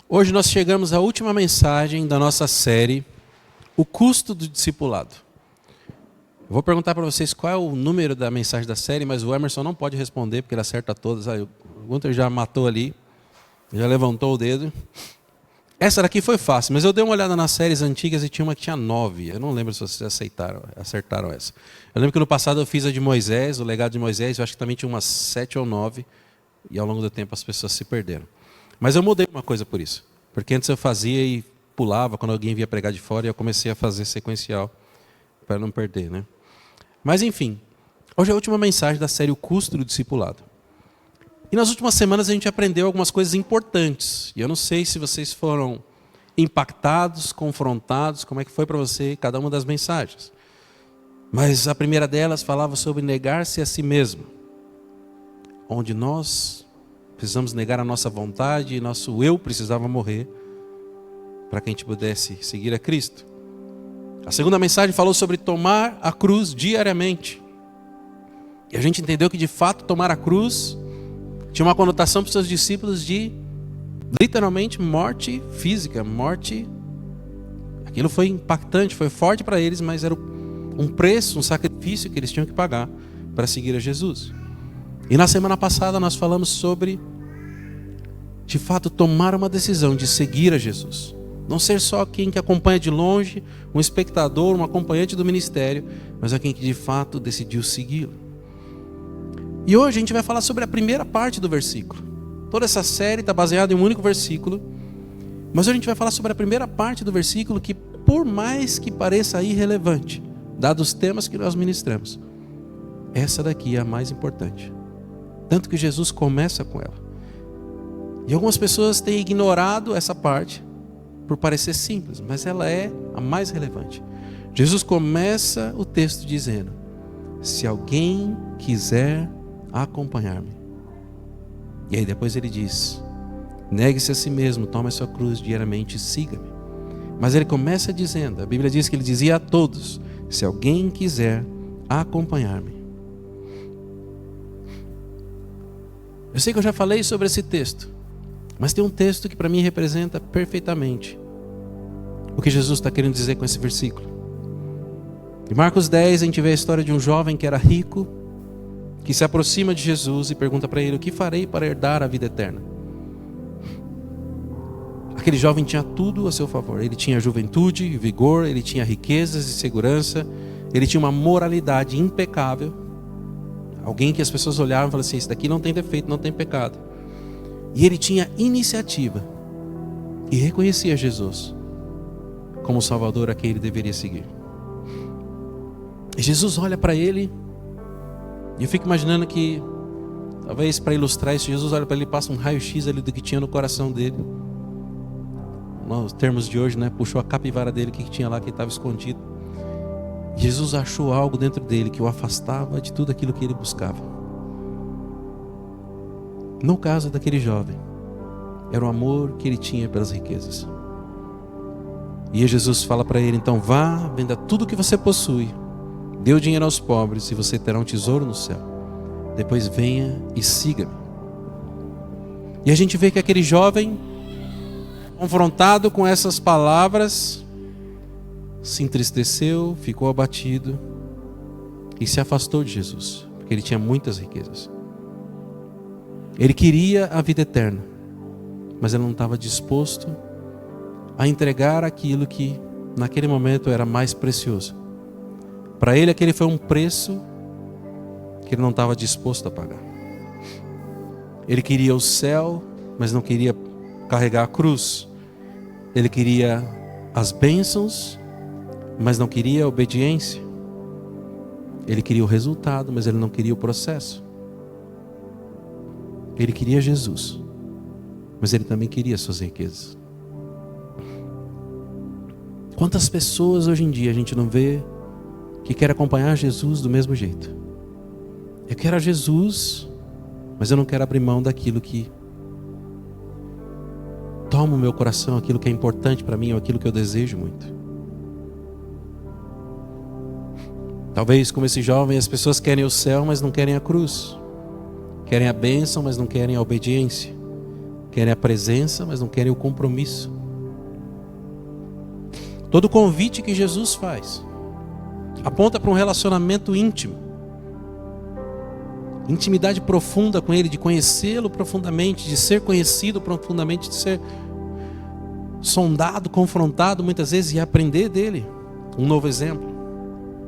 Hoje nós chegamos à última mensagem da nossa série, O Custo do Discipulado. Eu vou perguntar para vocês qual é o número da mensagem da série, mas o Emerson não pode responder, porque ele acerta todas. O Gunter já matou ali, já levantou o dedo. Essa daqui foi fácil, mas eu dei uma olhada nas séries antigas e tinha uma que tinha 9. Eu não lembro se vocês acertaram essa. Eu lembro que no passado eu fiz a de Moisés, o legado de Moisés, eu acho que também tinha umas 7 ou 9, e ao longo do tempo as pessoas se perderam. Mas eu mudei uma coisa por isso, porque antes eu fazia e pulava quando alguém via pregar de fora, e eu comecei a fazer sequencial, para não perder, né? Mas enfim, hoje é a última mensagem da série O Custo do Discipulado. E nas últimas semanas a gente aprendeu algumas coisas importantes. E eu não sei se vocês foram impactados, confrontados, como é que foi para você cada uma das mensagens. Mas a primeira delas falava sobre negar-se a si mesmo. Onde nós precisamos negar a nossa vontade e nosso eu precisava morrer para que a gente pudesse seguir a Cristo. A segunda mensagem falou sobre tomar a cruz diariamente. E a gente entendeu que de fato tomar a cruz tinha uma conotação para os seus discípulos de literalmente morte física, morte. Aquilo foi impactante, foi forte para eles, mas era um preço, um sacrifício que eles tinham que pagar para seguir a Jesus. E na semana passada nós falamos sobre, de fato, tomar uma decisão de seguir a Jesus. Não ser só quem que acompanha de longe, um espectador, um acompanhante do ministério, mas aquele que de fato decidiu segui-lo. E hoje a gente vai falar sobre a primeira parte do versículo. Toda essa série está baseada em um único versículo, mas hoje a gente vai falar sobre a primeira parte do versículo que, por mais que pareça irrelevante, dados os temas que nós ministramos, essa daqui é a mais importante. Tanto que Jesus começa com ela. E algumas pessoas têm ignorado essa parte por parecer simples, mas ela é a mais relevante. Jesus começa o texto dizendo: se alguém quiser acompanhar-me. E aí depois ele diz: negue-se a si mesmo, tome a sua cruz diariamente e siga-me. Mas ele começa dizendo, a Bíblia diz que ele dizia a todos: se alguém quiser acompanhar-me. Eu sei que eu já falei sobre esse texto, mas tem um texto que para mim representa perfeitamente o que Jesus está querendo dizer com esse versículo. Em Marcos 10 a gente vê a história de um jovem que era rico, que se aproxima de Jesus e pergunta para ele: o que farei para herdar a vida eterna? Aquele jovem tinha tudo a seu favor. Ele tinha juventude, vigor, ele tinha riquezas e segurança, ele tinha uma moralidade impecável. Alguém que as pessoas olhavam e falavam assim: esse daqui não tem defeito, não tem pecado. E ele tinha iniciativa e reconhecia Jesus como o Salvador a quem ele deveria seguir. E Jesus olha para ele, e eu fico imaginando que, talvez para ilustrar isso, Jesus olha para ele e passa um raio-x ali do que tinha no coração dele. Nos termos de hoje, né? Puxou a capivara dele que tinha lá, que estava escondido. Jesus achou algo dentro dele que o afastava de tudo aquilo que ele buscava. No caso daquele jovem, era o amor que ele tinha pelas riquezas. E Jesus fala para ele: então vá, venda tudo o que você possui, dê o dinheiro aos pobres e você terá um tesouro no céu. Depois venha e siga-me. E a gente vê que aquele jovem, confrontado com essas palavras, se entristeceu, ficou abatido e se afastou de Jesus, porque ele tinha muitas riquezas. Ele queria a vida eterna, mas ele não estava disposto a entregar aquilo que naquele momento era mais precioso. Para ele aquele foi um preço que ele não estava disposto a pagar. Ele queria o céu, mas não queria carregar a cruz. Ele queria as bênçãos, mas não queria a obediência. Ele queria o resultado, mas ele não queria o processo. Ele queria Jesus, mas ele também queria suas riquezas. Quantas pessoas hoje em dia a gente não vê que quer acompanhar Jesus do mesmo jeito? Eu quero a Jesus, mas eu não quero abrir mão daquilo que toma o meu coração, aquilo que é importante para mim, ou aquilo que eu desejo muito. Talvez, como esse jovem, as pessoas querem o céu, mas não querem a cruz. Querem a bênção, mas não querem a obediência. Querem a presença, mas não querem o compromisso. Todo convite que Jesus faz aponta para um relacionamento íntimo. Intimidade profunda com Ele, de conhecê-lo profundamente, de ser conhecido profundamente, de ser sondado, confrontado muitas vezes e aprender dele um novo exemplo.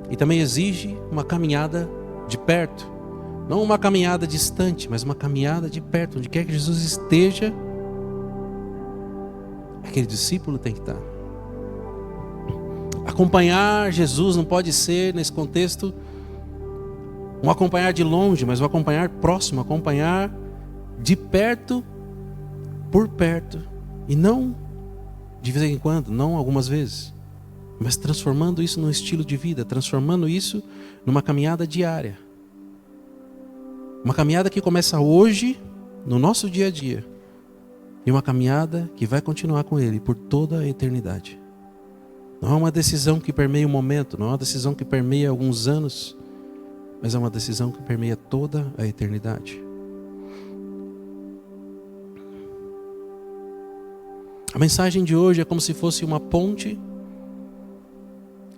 E também exige uma caminhada de perto. Não uma caminhada distante, mas uma caminhada de perto. Onde quer que Jesus esteja, aquele discípulo tem que estar. Acompanhar Jesus não pode ser, nesse contexto, um acompanhar de longe, mas um acompanhar próximo, acompanhar de perto por perto. E não de vez em quando, não algumas vezes, mas transformando isso num estilo de vida, transformando isso numa caminhada diária. Uma caminhada que começa hoje, no nosso dia a dia, e uma caminhada que vai continuar com Ele por toda a eternidade. Não é uma decisão que permeia o momento, não é uma decisão que permeia alguns anos, mas é uma decisão que permeia toda a eternidade. A mensagem de hoje é como se fosse uma ponte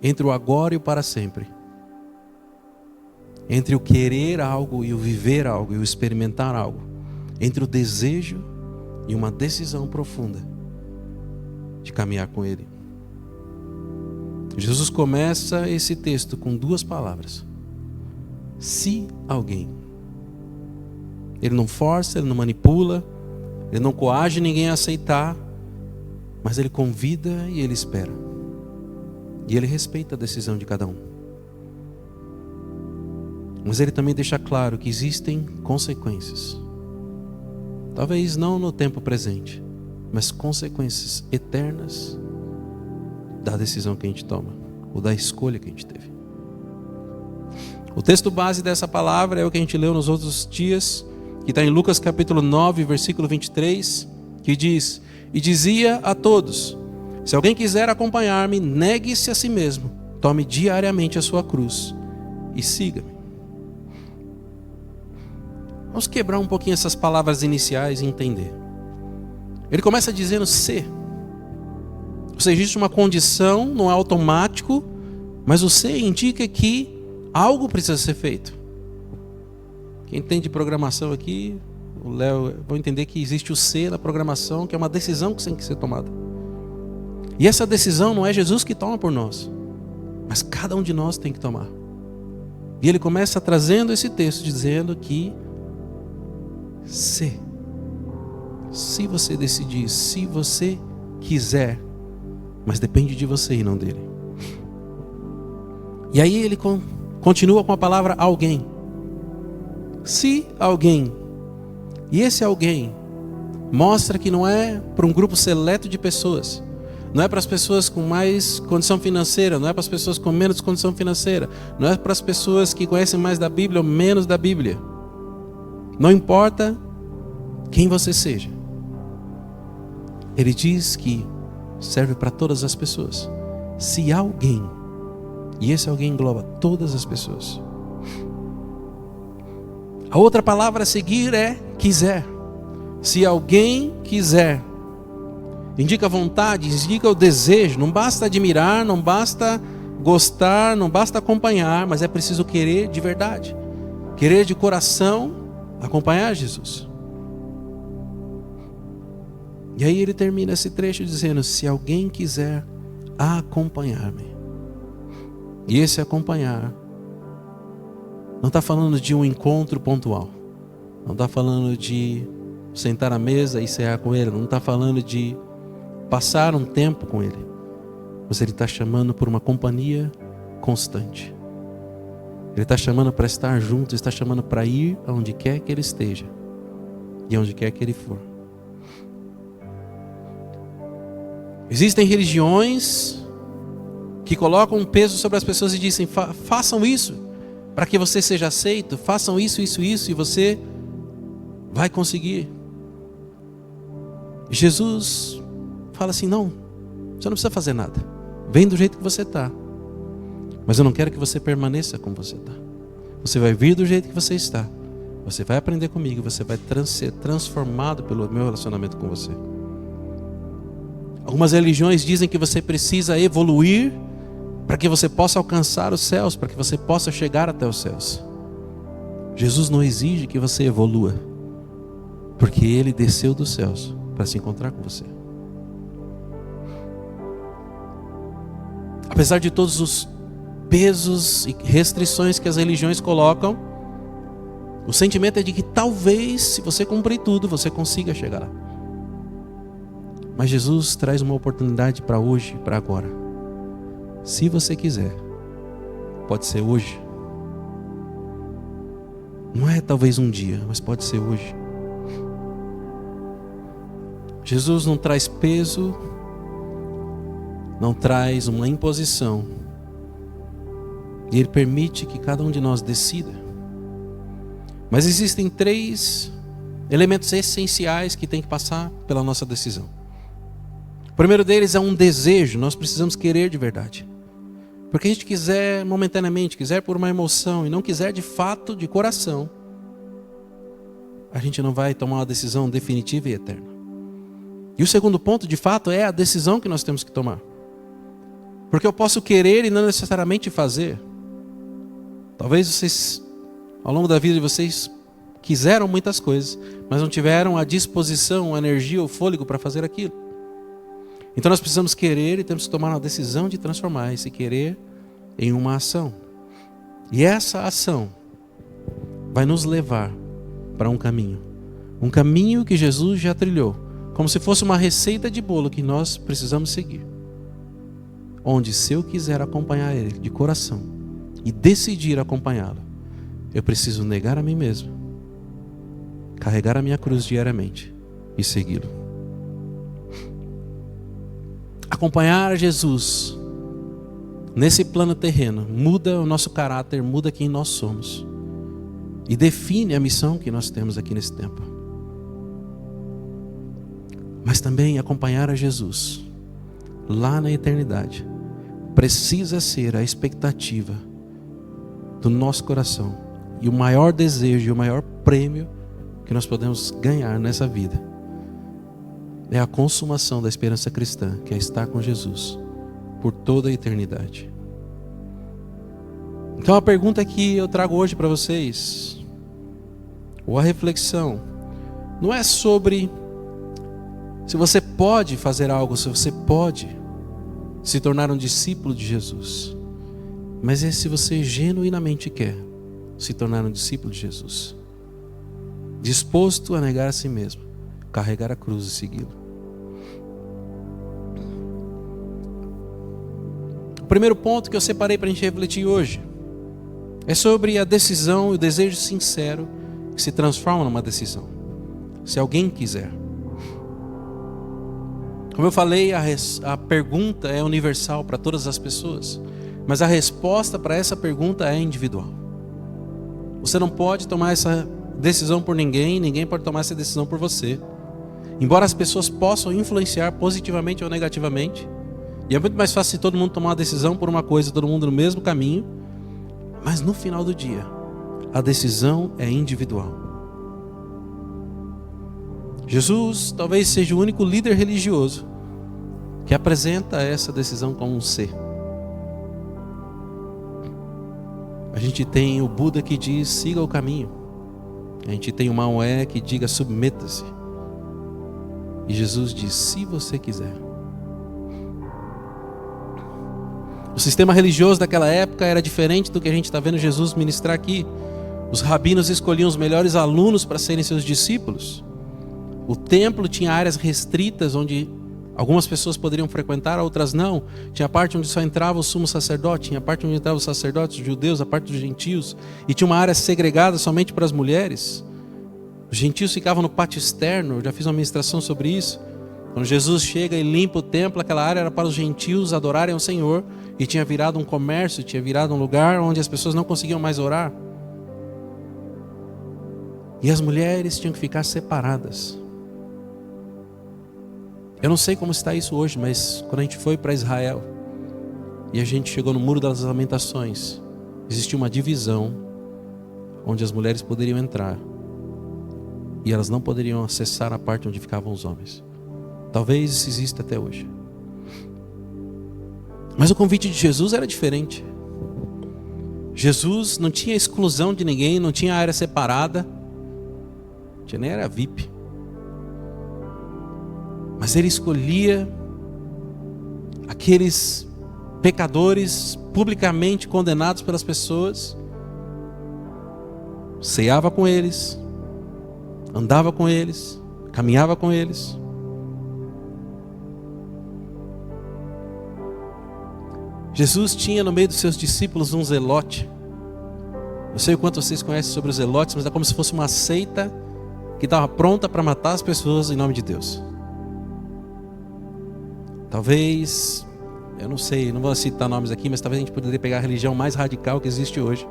entre o agora e o para sempre. Entre o querer algo e o viver algo e o experimentar algo. Entre o desejo e uma decisão profunda de caminhar com Ele. Jesus começa esse texto com duas palavras. Se alguém. Ele não força, ele não manipula, ele não coage ninguém a aceitar, mas ele convida e ele espera. E ele respeita a decisão de cada um. Mas ele também deixa claro que existem consequências. Talvez não no tempo presente, mas consequências eternas da decisão que a gente toma, ou da escolha que a gente teve. O texto base dessa palavra é o que a gente leu nos outros dias, que está em Lucas capítulo 9, versículo 23, que diz: E dizia a todos: se alguém quiser acompanhar-me, negue-se a si mesmo, tome diariamente a sua cruz e siga-me. Vamos quebrar um pouquinho essas palavras iniciais e entender. Ele começa dizendo se. Ou seja, existe uma condição, não é automático, mas o se indica que algo precisa ser feito. Quem entende programação aqui, o Léo, vão entender que existe o se na programação, que é uma decisão que tem que ser tomada. E essa decisão não é Jesus que toma por nós, mas cada um de nós tem que tomar. E ele começa trazendo esse texto dizendo que se você decidir, se você quiser, mas depende de você e não dele. E aí ele continua com a palavra alguém. Se alguém. E esse alguém mostra que não é para um grupo seleto de pessoas. Não é para as pessoas com mais condição financeira, não é para as pessoas com menos condição financeira, não é para as pessoas que conhecem mais da Bíblia ou menos da Bíblia. Não importa quem você seja. Ele diz que serve para todas as pessoas. Se alguém, e esse alguém engloba todas as pessoas. A outra palavra a seguir é quiser. Se alguém quiser. Indica a vontade, indica o desejo. Não basta admirar, não basta gostar, não basta acompanhar, mas é preciso querer de verdade. Querer de coração acompanhar Jesus. E aí ele termina esse trecho dizendo: se alguém quiser acompanhar-me. E esse acompanhar não está falando de um encontro pontual. Não está falando de sentar à mesa e cear com ele. Não está falando de passar um tempo com ele. Mas ele está chamando por uma companhia constante. Ele está chamando para estar junto, está chamando para ir aonde quer que ele esteja e aonde quer que ele for. Existem religiões que colocam um peso sobre as pessoas e dizem: façam isso para que você seja aceito, façam isso, isso, isso, e você vai conseguir. Jesus fala assim: não, você não precisa fazer nada, vem do jeito que você está, mas eu não quero que você permaneça como você está. Você vai vir do jeito que você está, Você vai aprender comigo, você vai ser transformado pelo meu relacionamento com você. Algumas religiões dizem que você precisa evoluir para que você possa alcançar os céus, para que você possa chegar até os céus. Jesus não exige que você evolua, porque Ele desceu dos céus para se encontrar com você. Apesar de todos os pesos e restrições que as religiões colocam, o sentimento é de que talvez, se você cumprir tudo, você consiga chegar lá. Mas Jesus traz uma oportunidade para hoje, para agora. Se você quiser, pode ser hoje. Não é talvez um dia, mas pode ser hoje. Jesus não traz peso, não traz uma imposição. E Ele permite que cada um de nós decida. Mas existem 3 elementos essenciais que tem que passar pela nossa decisão. O primeiro deles é um desejo. Nós precisamos querer de verdade. Porque a gente quiser momentaneamente, quiser por uma emoção e não quiser de fato, de coração, a gente não vai tomar uma decisão definitiva e eterna. E o segundo ponto, de fato, é a decisão que nós temos que tomar. Porque eu posso querer e não necessariamente fazer. Talvez vocês, ao longo da vida de vocês, quiseram muitas coisas, mas não tiveram a disposição, a energia, o fôlego para fazer aquilo. Então nós precisamos querer e temos que tomar uma decisão de transformar esse querer em uma ação. E essa ação vai nos levar para um caminho. Um caminho que Jesus já trilhou, como se fosse uma receita de bolo que nós precisamos seguir. Onde, se eu quiser acompanhar Ele de coração e decidir acompanhá-lo, eu preciso negar a mim mesmo, carregar a minha cruz diariamente e segui-lo. Acompanhar Jesus nesse plano terreno muda o nosso caráter, muda quem nós somos e define a missão que nós temos aqui nesse tempo. Mas também acompanhar a Jesus lá na eternidade precisa ser a expectativa do nosso coração e o maior desejo e o maior prêmio que nós podemos ganhar nessa vida é a consumação da esperança cristã, que é estar com Jesus por toda a eternidade. Então a pergunta que eu trago hoje para vocês, ou a reflexão, não é sobre se você pode fazer algo, se você pode se tornar um discípulo de Jesus, mas é se você genuinamente quer se tornar um discípulo de Jesus, disposto a negar a si mesmo, carregar a cruz e segui-lo. O primeiro ponto que eu separei para a gente refletir hoje é sobre a decisão e o desejo sincero que se transforma numa decisão. Se alguém quiser. Como eu falei, a pergunta é universal para todas as pessoas, mas a resposta para essa pergunta é individual. Você não pode tomar essa decisão por ninguém, ninguém pode tomar essa decisão por você. Embora as pessoas possam influenciar positivamente ou negativamente, e é muito mais fácil se todo mundo tomar uma decisão por uma coisa, todo mundo no mesmo caminho, mas no final do dia, a decisão é individual. Jesus talvez seja o único líder religioso que apresenta essa decisão como um ser. A gente tem o Buda que diz, siga o caminho. A gente tem o Maomé que diga, submeta-se. E Jesus diz, se você quiser. O sistema religioso daquela época era diferente do que a gente está vendo Jesus ministrar aqui. Os rabinos escolhiam os melhores alunos para serem seus discípulos. O templo tinha áreas restritas onde algumas pessoas poderiam frequentar, outras não. Tinha a parte onde só entrava o sumo sacerdote, tinha a parte onde entravam os sacerdotes os judeus, a parte dos gentios. E tinha uma área segregada somente para as mulheres. Os gentios ficavam no pátio externo, eu já fiz uma ministração sobre isso. Quando Jesus chega e limpa o templo, aquela área era para os gentios adorarem ao Senhor. E tinha virado um comércio, tinha virado um lugar onde as pessoas não conseguiam mais orar. E as mulheres tinham que ficar separadas. Eu não sei como está isso hoje, mas quando a gente foi para Israel e a gente chegou no Muro das Lamentações, existia uma divisão onde as mulheres poderiam entrar e elas não poderiam acessar a parte onde ficavam os homens. Talvez isso exista até hoje. Mas o convite de Jesus era diferente. Jesus não tinha exclusão de ninguém, não tinha área separada, não tinha nem área VIP. Mas ele escolhia aqueles pecadores publicamente condenados pelas pessoas, ceava com eles, andava com eles, caminhava com eles. Jesus tinha no meio dos seus discípulos um zelote. Não sei o quanto vocês conhecem sobre os zelotes, mas é como se fosse uma seita que estava pronta para matar as pessoas em nome de Deus. Talvez, eu não sei, não vou citar nomes aqui, mas talvez a gente poderia pegar a religião mais radical que existe hoje.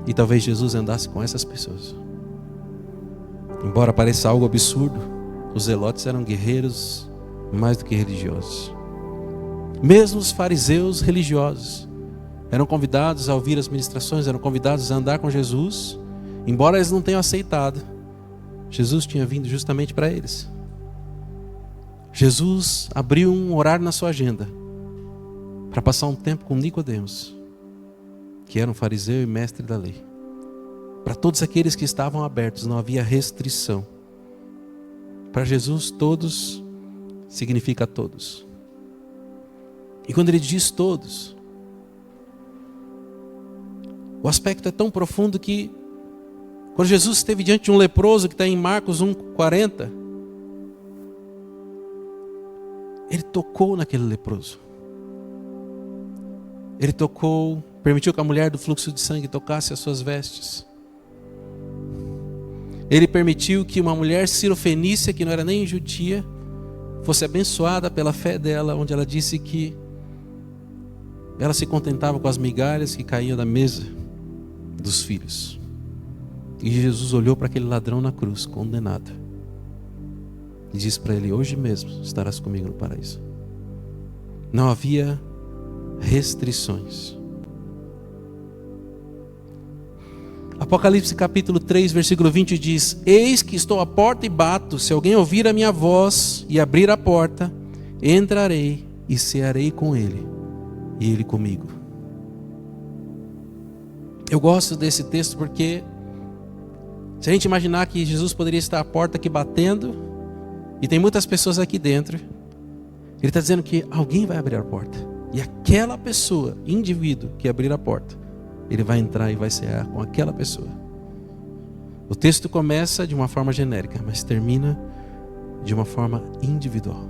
E talvez Jesus andasse com essas pessoas. Embora pareça algo absurdo, os zelotes eram guerreiros mais do que religiosos. Mesmo os fariseus religiosos eram convidados a ouvir as ministrações, eram convidados a andar com Jesus, embora eles não tenham aceitado. Jesus tinha vindo justamente para eles. Jesus abriu um horário na sua agenda para passar um tempo com Nicodemos, que era um fariseu e mestre da lei. Para todos aqueles que estavam abertos, não havia restrição. Para Jesus, todos significa todos. E quando ele diz todos, o aspecto é tão profundo que quando Jesus esteve diante de um leproso, que está em Marcos 1:40, ele tocou naquele leproso. Ele tocou, permitiu que a mulher do fluxo de sangue tocasse as suas vestes. Ele permitiu que uma mulher cirofenícia, que não era nem judia, fosse abençoada pela fé dela, onde ela disse que ela se contentava com as migalhas que caíam da mesa dos filhos. E Jesus olhou para aquele ladrão na cruz, condenado, e disse para ele: hoje mesmo estarás comigo no paraíso. Não havia restrições. Apocalipse capítulo 3, versículo 20 diz: eis que estou à porta e bato, se alguém ouvir a minha voz e abrir a porta, entrarei e cearei com ele e ele comigo. Eu gosto desse texto porque se a gente imaginar que Jesus poderia estar à porta aqui batendo, e tem muitas pessoas aqui dentro, ele está dizendo que alguém vai abrir a porta, e aquela pessoa, indivíduo que abrir a porta, ele vai entrar e vai cear com aquela pessoa. O texto começa de uma forma genérica, mas termina de uma forma individual.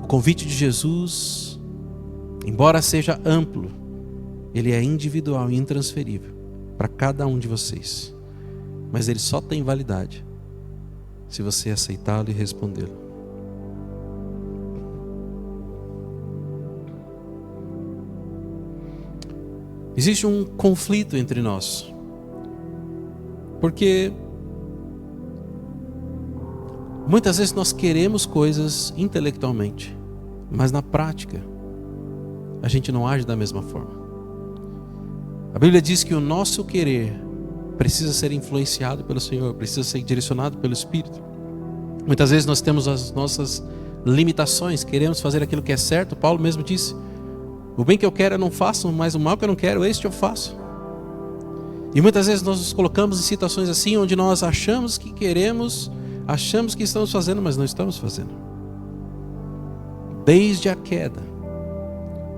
O convite de Jesus, embora seja amplo, ele é individual e intransferível para cada um de vocês. Mas ele só tem validade se você aceitá-lo e respondê-lo. Existe um conflito entre nós, porque muitas vezes nós queremos coisas intelectualmente, mas na prática a gente não age da mesma forma. A Bíblia diz que o nosso querer precisa ser influenciado pelo Senhor, precisa ser direcionado pelo Espírito. Muitas vezes nós temos as nossas limitações, queremos fazer aquilo que é certo. Paulo mesmo disse: o bem que eu quero eu não faço, mas o mal que eu não quero, este eu faço. E muitas vezes nós nos colocamos em situações assim, onde nós achamos que queremos, achamos que estamos fazendo, mas não estamos fazendo. Desde a queda,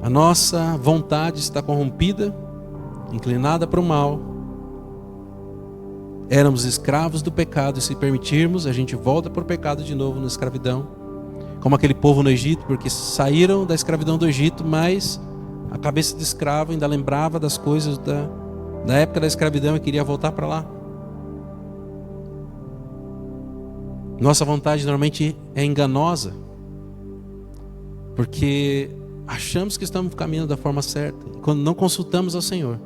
a nossa vontade está corrompida, inclinada para o mal. Éramos escravos do pecado, e se permitirmos, a gente volta para o pecado de novo, na escravidão. Como aquele povo no Egito, porque saíram da escravidão do Egito, mas a cabeça de escravo ainda lembrava das coisas da época da escravidão e queria voltar para lá. Nossa vontade normalmente é enganosa, porque achamos que estamos caminhando da forma certa, e quando não consultamos ao Senhor,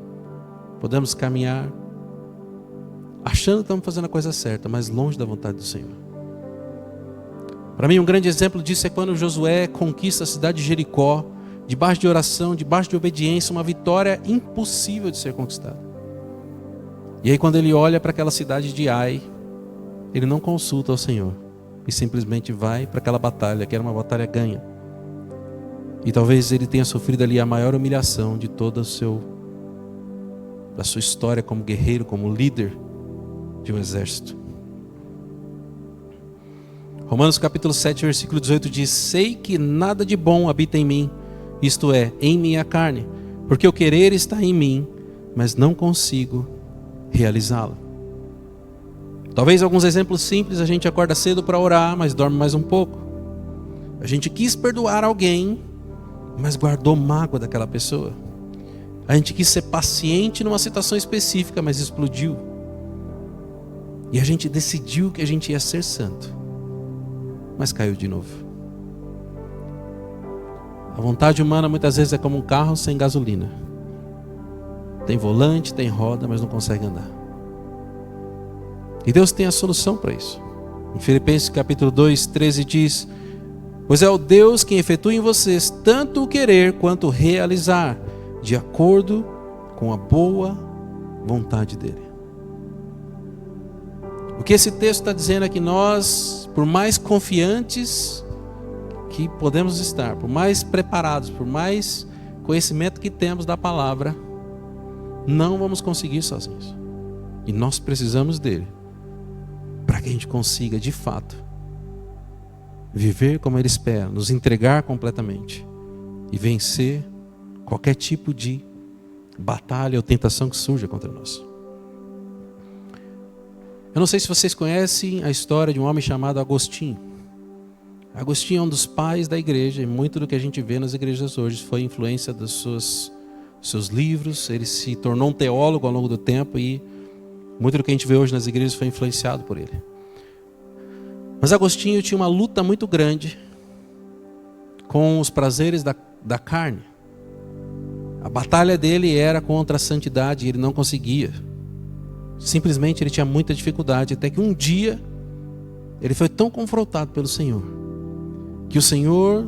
podemos caminhar achando que estamos fazendo a coisa certa, mas longe da vontade do Senhor. Para mim, um grande exemplo disso é quando Josué conquista a cidade de Jericó, debaixo de oração, debaixo de obediência, uma vitória impossível de ser conquistada. E aí quando ele olha para aquela cidade de Ai, ele não consulta ao Senhor. E simplesmente vai para aquela batalha, que era uma batalha ganha. E talvez ele tenha sofrido ali a maior humilhação de toda a sua história como guerreiro, como líder de um exército. Romanos capítulo 7, versículo 18 diz: sei que nada de bom habita em mim, isto é, em minha carne, porque o querer está em mim, mas não consigo realizá-lo. Talvez alguns exemplos simples: a gente acorda cedo para orar, mas dorme mais um pouco. A gente quis perdoar alguém, mas guardou mágoa daquela pessoa. A gente quis ser paciente numa situação específica, mas explodiu. E a gente decidiu que a gente ia ser santo, mas caiu de novo. A vontade humana muitas vezes é como um carro sem gasolina. Tem volante, tem roda, mas não consegue andar. E Deus tem a solução para isso. Em Filipenses capítulo 2, 13 diz: pois é o Deus quem efetua em vocês tanto o querer quanto o realizar, de acordo com a boa vontade dele. O que esse texto está dizendo é que nós, por mais confiantes que podemos estar, por mais preparados, por mais conhecimento que temos da palavra, não vamos conseguir sozinhos. E nós precisamos dele para que a gente consiga de fato viver como ele espera, nos entregar completamente e vencer qualquer tipo de batalha ou tentação que surja contra nós. Eu não sei se vocês conhecem a história de um homem chamado Agostinho. Agostinho é um dos pais da igreja, e muito do que a gente vê nas igrejas hoje foi influência dos seus livros. Ele se tornou um teólogo ao longo do tempo, e muito do que a gente vê hoje nas igrejas foi influenciado por ele. Mas Agostinho tinha uma luta muito grande com os prazeres da carne. A batalha dele era contra a santidade, e ele não conseguia. Simplesmente ele tinha muita dificuldade, até que um dia ele foi tão confrontado pelo Senhor, que o Senhor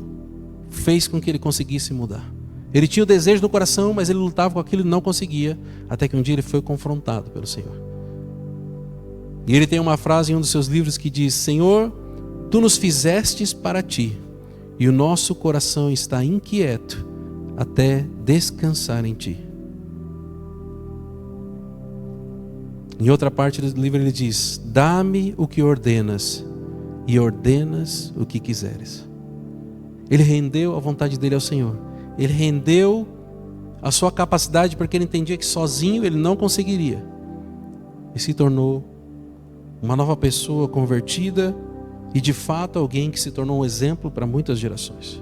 fez com que ele conseguisse mudar. Ele tinha o desejo no coração, mas ele lutava com aquilo e não conseguia, até que um dia ele foi confrontado pelo Senhor. E ele tem uma frase em um dos seus livros que diz: Senhor, tu nos fizestes para ti, e o nosso coração está inquieto até descansar em ti. Em outra parte do livro ele diz: dá-me o que ordenas, e ordenas o que quiseres. Ele rendeu a vontade dele ao Senhor. Ele rendeu a sua capacidade, porque ele entendia que sozinho ele não conseguiria. E se tornou uma nova pessoa convertida, e de fato alguém que se tornou um exemplo para muitas gerações.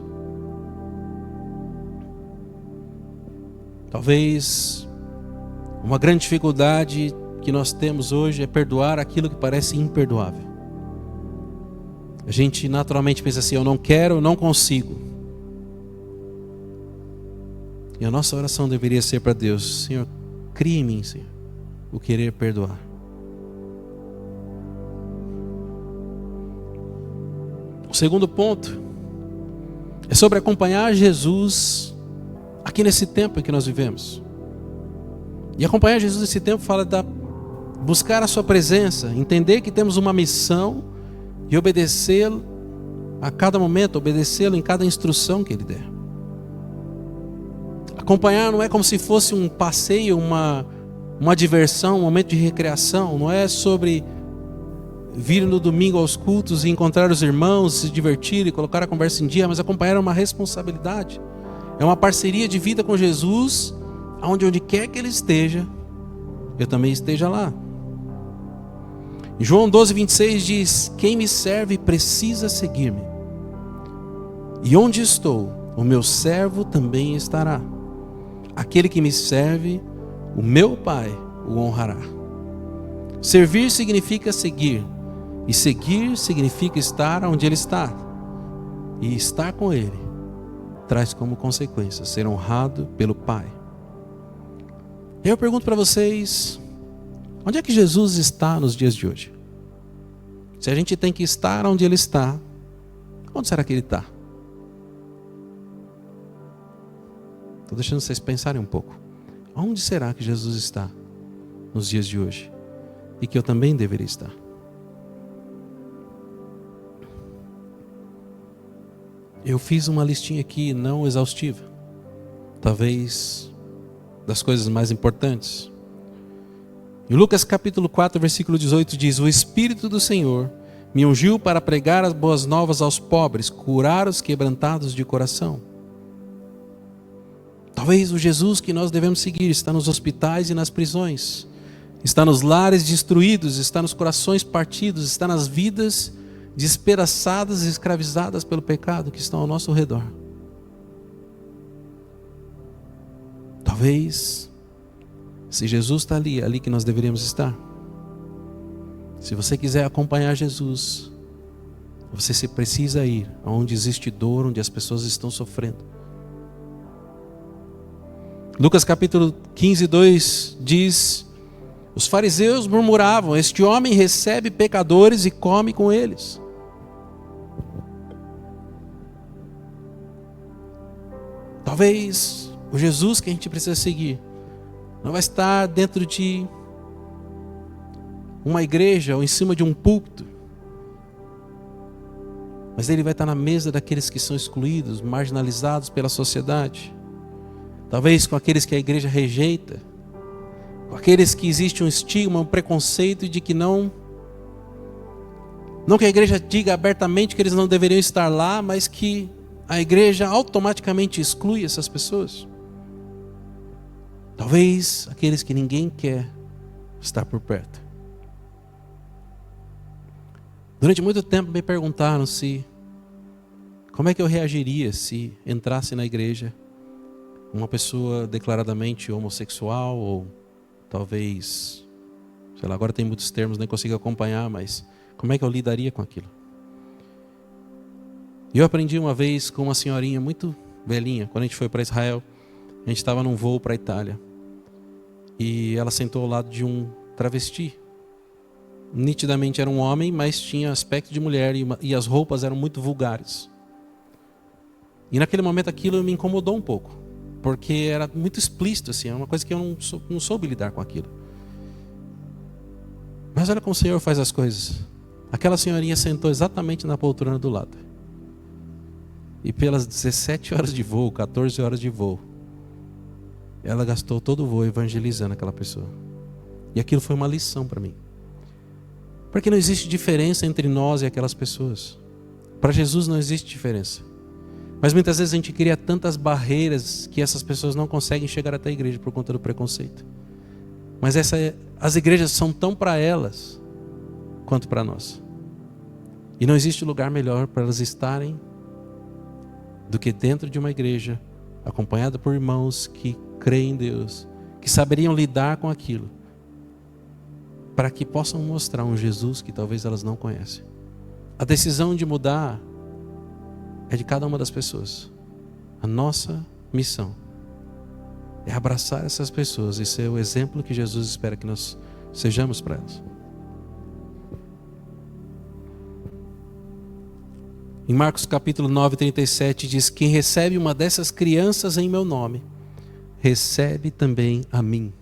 Talvez uma grande dificuldade que nós temos hoje é perdoar aquilo que parece imperdoável. A gente naturalmente pensa assim: eu não quero, eu não consigo. E a nossa oração deveria ser para Deus: Senhor, cria em mim, Senhor, o querer perdoar. O segundo ponto é sobre acompanhar Jesus aqui nesse tempo em que nós vivemos. E acompanhar Jesus nesse tempo fala da buscar a sua presença, entender que temos uma missão e obedecê-lo a cada momento, obedecê-lo em cada instrução que ele der. Acompanhar não é como se fosse um passeio, uma diversão, um momento de recreação. Não é sobre vir no domingo aos cultos e encontrar os irmãos, se divertir e colocar a conversa em dia, mas acompanhar é uma responsabilidade. É uma parceria de vida com Jesus, onde quer que ele esteja, eu também esteja lá. Em João 12, 26 diz: quem me serve precisa seguir-me, e onde estou, o meu servo também estará. Aquele que me serve, o meu Pai o honrará. Servir significa seguir, e seguir significa estar onde ele está, e estar com ele traz como consequência ser honrado pelo Pai. Eu pergunto para vocês: onde é que Jesus está nos dias de hoje? Se a gente tem que estar onde ele está, onde será que ele está? Estou deixando vocês pensarem um pouco. Onde será que Jesus está nos dias de hoje e que eu também deveria estar. Eu fiz uma listinha aqui não exaustiva, talvez das coisas mais importantes. Em Lucas capítulo 4, versículo 18 diz: o Espírito do Senhor me ungiu para pregar as boas novas aos pobres, curar os quebrantados de coração. Talvez o Jesus que nós devemos seguir está nos hospitais e nas prisões, está nos lares destruídos, está nos corações partidos, está nas vidas despedaçadas e escravizadas pelo pecado que estão ao nosso redor. Talvez, se Jesus está ali, é ali que nós deveríamos estar. Se você quiser acompanhar Jesus, você precisa ir aonde existe dor, onde as pessoas estão sofrendo. Lucas capítulo 15, 2 diz: os fariseus murmuravam, este homem recebe pecadores e come com eles. Talvez o Jesus que a gente precisa seguir não vai estar dentro de uma igreja ou em cima de um púlpito, mas ele vai estar na mesa daqueles que são excluídos, marginalizados pela sociedade. Talvez com aqueles que a igreja rejeita, com aqueles que existe um estigma, um preconceito de que não que a igreja diga abertamente que eles não deveriam estar lá, mas que a igreja automaticamente exclui essas pessoas. Talvez aqueles que ninguém quer estar por perto. Durante muito tempo me perguntaram como é que eu reagiria se entrasse na igreja uma pessoa declaradamente homossexual, ou talvez, sei lá, agora tem muitos termos, nem consigo acompanhar, mas como é que eu lidaria com aquilo? E eu aprendi uma vez com uma senhorinha muito velhinha, quando a gente foi para Israel, a gente estava num voo para a Itália, e ela sentou ao lado de um travesti. Nitidamente era um homem, mas tinha aspecto de mulher, e as roupas eram muito vulgares. E naquele momento aquilo me incomodou um pouco, porque era muito explícito, assim, era uma coisa que eu não soube lidar com aquilo. Mas olha como o Senhor faz as coisas. Aquela senhorinha sentou exatamente na poltrona do lado. E pelas 17 horas de voo, 14 horas de voo, ela gastou todo o voo evangelizando aquela pessoa. E aquilo foi uma lição para mim. Porque não existe diferença entre nós e aquelas pessoas. Para Jesus não existe diferença. Mas muitas vezes a gente cria tantas barreiras que essas pessoas não conseguem chegar até a igreja por conta do preconceito. Mas as igrejas são tão para elas quanto para nós. E não existe lugar melhor para elas estarem do que dentro de uma igreja, acompanhada por irmãos que creem em Deus, que saberiam lidar com aquilo, para que possam mostrar um Jesus que talvez elas não conhecem. A decisão de mudar é de cada uma das pessoas. A nossa missão é abraçar essas pessoas e ser o exemplo que Jesus espera que nós sejamos para elas. Em Marcos capítulo 9, 37 diz: quem recebe uma dessas crianças em meu nome, recebe também a mim.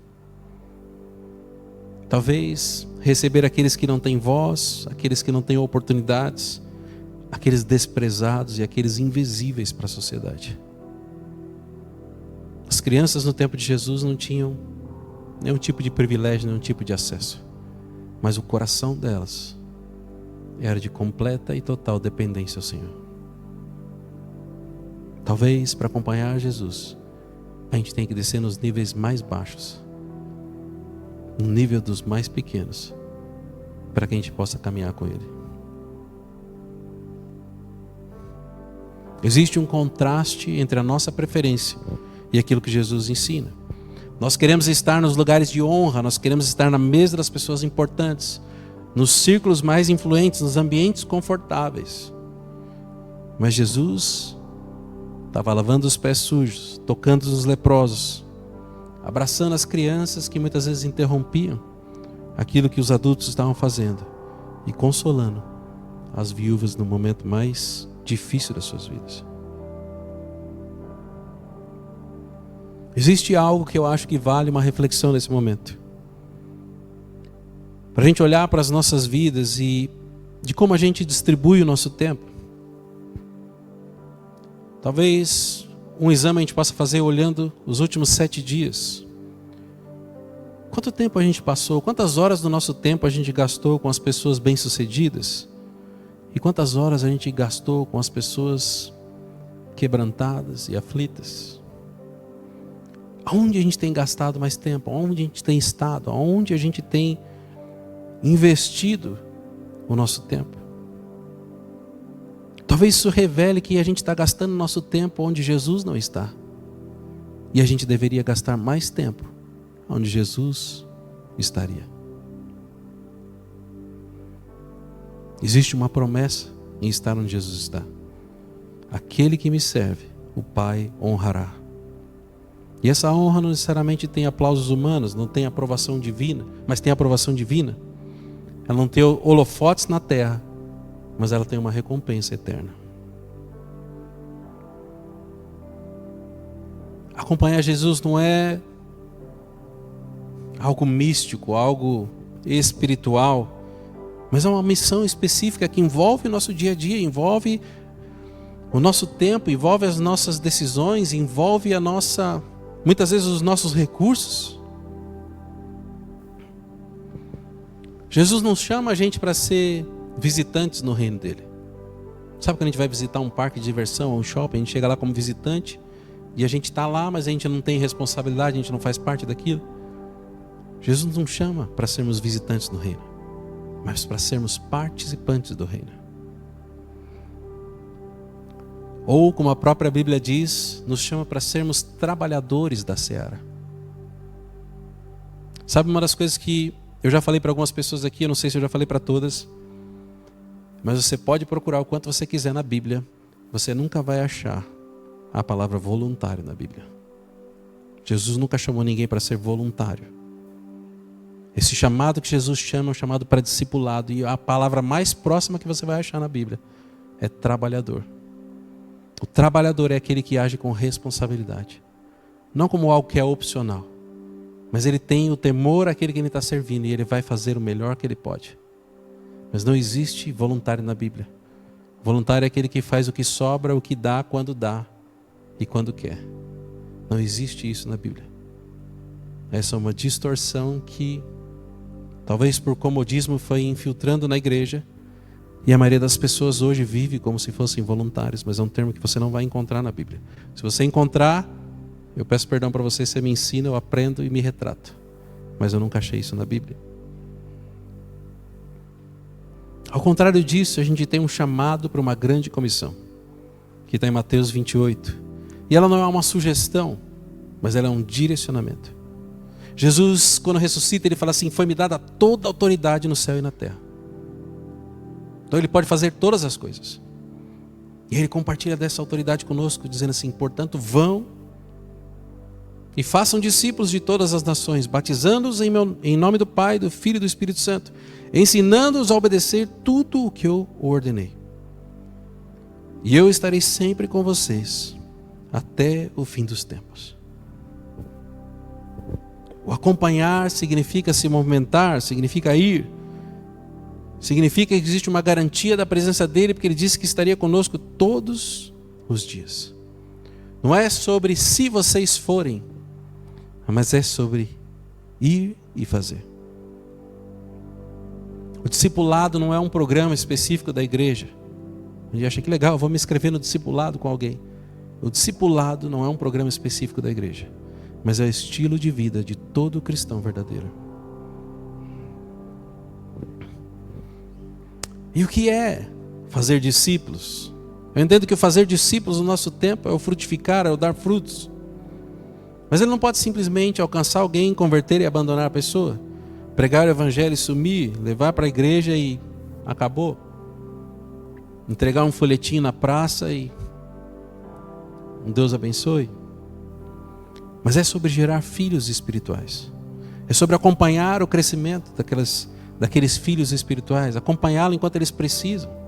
Talvez receber aqueles que não têm voz, aqueles que não têm oportunidades, aqueles desprezados e aqueles invisíveis para a sociedade. As crianças no tempo de Jesus não tinham nenhum tipo de privilégio, nenhum tipo de acesso. Mas o coração delas era de completa e total dependência ao Senhor. Talvez para acompanhar Jesus, a gente tem que descer nos níveis mais baixos, no nível dos mais pequenos, para que a gente possa caminhar com Ele. Existe um contraste entre a nossa preferência e aquilo que Jesus ensina. Nós queremos estar nos lugares de honra, nós queremos estar na mesa das pessoas importantes, nos círculos mais influentes, nos ambientes confortáveis. Mas Jesus estava lavando os pés sujos, tocando nos leprosos, abraçando as crianças que muitas vezes interrompiam aquilo que os adultos estavam fazendo e consolando as viúvas no momento mais difícil das suas vidas. Existe algo que eu acho que vale uma reflexão nesse momento. para a gente olhar para as nossas vidas e de como a gente distribui o nosso tempo. Talvez um exame a gente possa fazer olhando os últimos 7 dias. Quanto tempo a gente passou? Quantas horas do nosso tempo a gente gastou com as pessoas bem-sucedidas? E quantas horas a gente gastou com as pessoas quebrantadas e aflitas? Aonde a gente tem gastado mais tempo? Aonde a gente tem estado? Aonde a gente tem investido o nosso tempo? Talvez isso revele que a gente está gastando nosso tempo onde Jesus não está. E a gente deveria gastar mais tempo onde Jesus estaria. Existe uma promessa em estar onde Jesus está. Aquele que me serve, o Pai honrará. E essa honra não necessariamente tem aplausos humanos, não tem aprovação divina, mas tem aprovação divina. Ela não tem holofotes na terra, mas ela tem uma recompensa eterna. Acompanhar Jesus não é algo místico, algo espiritual, mas é uma missão específica que envolve o nosso dia a dia, envolve o nosso tempo, envolve as nossas decisões, envolve muitas vezes os nossos recursos. Jesus não chama a gente para ser visitantes no reino dele. Sabe quando a gente vai visitar um parque de diversão ou um shopping, a gente chega lá como visitante e a gente está lá, mas a gente não tem responsabilidade, a gente não faz parte daquilo. Jesus não chama para sermos visitantes no reino, mas para sermos participantes do reino. Ou, como a própria Bíblia diz, nos chama para sermos trabalhadores da seara. Sabe uma das coisas que eu já falei para algumas pessoas aqui, eu não sei se eu já falei para todas, mas você pode procurar o quanto você quiser na Bíblia, você nunca vai achar a palavra voluntário na Bíblia. Jesus nunca chamou ninguém para ser voluntário. Esse chamado que Jesus chama é um chamado para discipulado, e a palavra mais próxima que você vai achar na Bíblia é trabalhador. O trabalhador é aquele que age com responsabilidade, não como algo que é opcional, mas ele tem o temor àquele que ele está servindo e ele vai fazer o melhor que ele pode. Mas não existe voluntário na Bíblia. Voluntário é aquele que faz o que sobra, o que dá e quando quer. Não existe isso na Bíblia. Essa é uma distorção que talvez por comodismo foi infiltrando na igreja, e a maioria das pessoas hoje vive como se fossem voluntários, mas é um termo que você não vai encontrar na Bíblia. Se você encontrar, eu peço perdão para você me ensina, eu aprendo e me retrato. Mas eu nunca achei isso na Bíblia. Ao contrário disso, a gente tem um chamado para uma grande comissão, que está em Mateus 28. E ela não é uma sugestão, mas ela é um direcionamento. Jesus, quando ressuscita, ele fala assim: foi-me dada toda a autoridade no céu e na terra. Então ele pode fazer todas as coisas. E ele compartilha dessa autoridade conosco, dizendo assim: portanto, vão e façam discípulos de todas as nações, batizando-os em nome do Pai, do Filho e do Espírito Santo, ensinando-os a obedecer tudo o que eu ordenei. E eu estarei sempre com vocês, até o fim dos tempos. O acompanhar significa se movimentar, significa ir. Significa que existe uma garantia da presença dele, porque ele disse que estaria conosco todos os dias. Não é sobre se vocês forem, mas é sobre ir e fazer. O discipulado não é um programa específico da igreja. Eu achei que legal, eu vou me inscrever no discipulado com alguém. O discipulado não é um programa específico da igreja, mas é o estilo de vida de todo cristão verdadeiro. E o que é fazer discípulos? Eu entendo que o fazer discípulos no nosso tempo é o frutificar, é o dar frutos. Mas ele não pode simplesmente alcançar alguém, converter e abandonar a pessoa. Pregar o evangelho e sumir, levar para a igreja e acabou. Entregar um folhetinho na praça e Deus abençoe. Mas é sobre gerar filhos espirituais. É sobre acompanhar o crescimento daqueles filhos espirituais, acompanhá-lo enquanto eles precisam.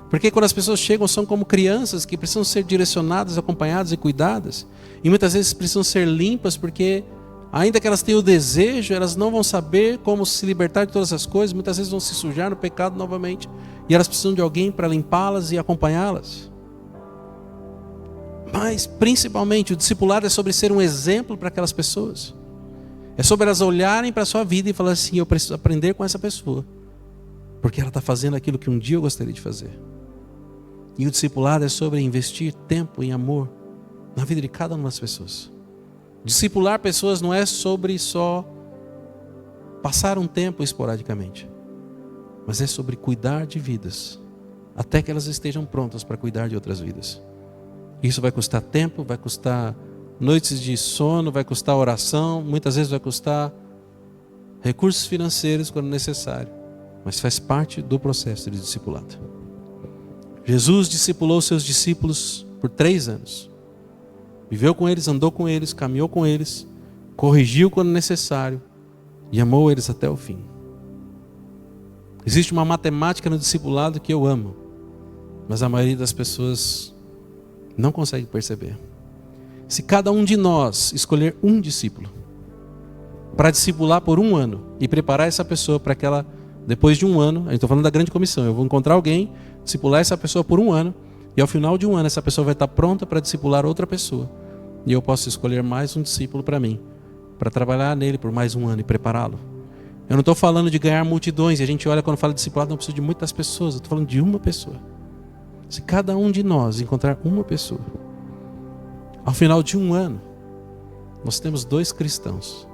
Porque quando as pessoas chegam, são como crianças que precisam ser direcionadas, acompanhadas e cuidadas. E muitas vezes precisam ser limpas porque Ainda que elas tenham o desejo, elas não vão saber como se libertar de todas as coisas. Muitas vezes vão se sujar no pecado novamente. E elas precisam de alguém para limpá-las e acompanhá-las. Mas, principalmente, o discipulado é sobre ser um exemplo para aquelas pessoas. É sobre elas olharem para a sua vida e falar assim: eu preciso aprender com essa pessoa, porque ela está fazendo aquilo que um dia eu gostaria de fazer. E o discipulado é sobre investir tempo e amor na vida de cada uma das pessoas. Discipular pessoas não é sobre só passar um tempo esporadicamente, mas é sobre cuidar de vidas, até que elas estejam prontas para cuidar de outras vidas. Isso vai custar tempo, vai custar noites de sono, vai custar oração, muitas vezes vai custar recursos financeiros quando necessário, mas faz parte do processo de discipulado. Jesus discipulou seus discípulos por 3 anos. Viveu com eles, andou com eles, caminhou com eles, corrigiu quando necessário e amou eles até o fim. Existe uma matemática no discipulado que eu amo, mas a maioria das pessoas não consegue perceber. Se cada um de nós escolher um discípulo para discipular por 1 ano e preparar essa pessoa para que ela, depois de 1 ano, a gente está falando da grande comissão, eu vou encontrar alguém, discipular essa pessoa por 1 ano, e ao final de 1 ano essa pessoa vai estar pronta para discipular outra pessoa. E eu posso escolher mais um discípulo para mim, para trabalhar nele por mais 1 ano e prepará-lo. Eu não estou falando de ganhar multidões, e a gente olha quando fala de discipulado, não precisa de muitas pessoas, eu estou falando de uma pessoa. Se cada um de nós encontrar uma pessoa, ao final de 1 ano, nós temos 2 cristãos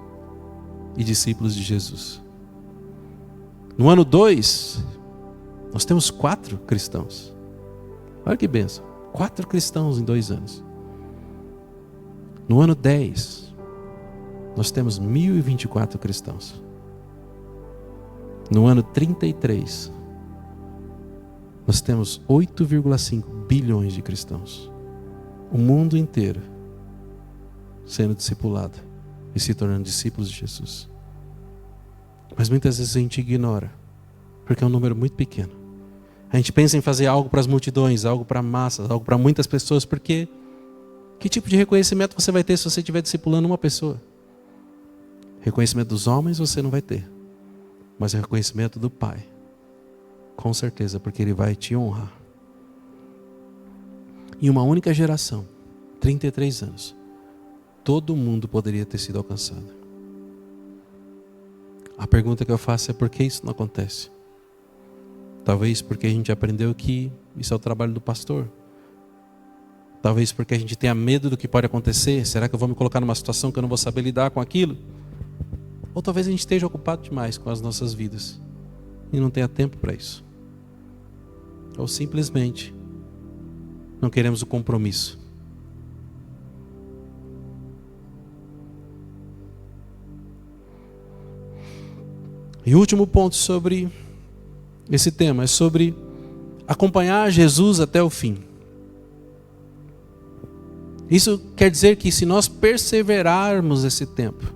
e discípulos de Jesus. No ano 2, nós temos 4 cristãos. Olha que bênção, 4 cristãos em 2 anos. No ano 10, nós temos 1.024 cristãos. No ano 33, nós temos 8,5 bilhões de cristãos. O mundo inteiro sendo discipulado e se tornando discípulos de Jesus. Mas muitas vezes a gente ignora, porque é um número muito pequeno. A gente pensa em fazer algo para as multidões, algo para massas, algo para muitas pessoas, porque que tipo de reconhecimento você vai ter se você estiver discipulando uma pessoa? Reconhecimento dos homens você não vai ter, mas o reconhecimento do Pai, com certeza, porque Ele vai te honrar. Em uma única geração, 33 anos, todo mundo poderia ter sido alcançado. A pergunta que eu faço é: por que isso não acontece? Talvez porque a gente aprendeu que isso é o trabalho do pastor. Talvez porque a gente tenha medo do que pode acontecer. Será que eu vou me colocar numa situação que eu não vou saber lidar com aquilo? Ou talvez a gente esteja ocupado demais com as nossas vidas e não tenha tempo para isso. Ou simplesmente não queremos o compromisso. E o último ponto sobre esse tema é sobre acompanhar Jesus até o fim. Isso quer dizer que se nós perseverarmos esse tempo,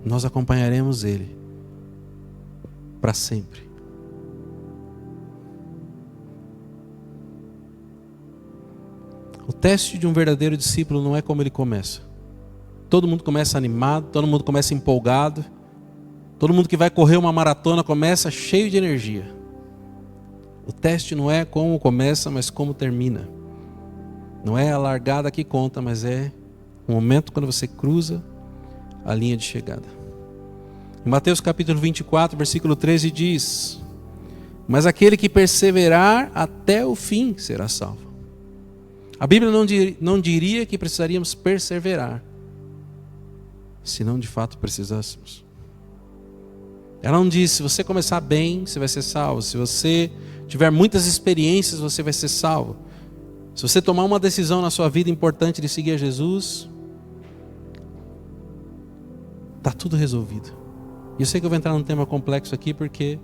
nós acompanharemos Ele para sempre. O teste de um verdadeiro discípulo não é como ele começa. Todo mundo começa animado, todo mundo começa empolgado. Todo mundo que vai correr uma maratona começa cheio de energia. O teste não é como começa, mas como termina. Não é a largada que conta, mas é o momento quando você cruza a linha de chegada. Em Mateus capítulo 24, versículo 13 diz: mas aquele que perseverar até o fim será salvo. A Bíblia não diria que precisaríamos perseverar, se não de fato precisássemos. Ela não diz: se você começar bem, você vai ser salvo. Se você tiver muitas experiências, você vai ser salvo. Se você tomar uma decisão na sua vida importante de seguir a Jesus, está tudo resolvido. E eu sei que eu vou entrar num tema complexo aqui, porque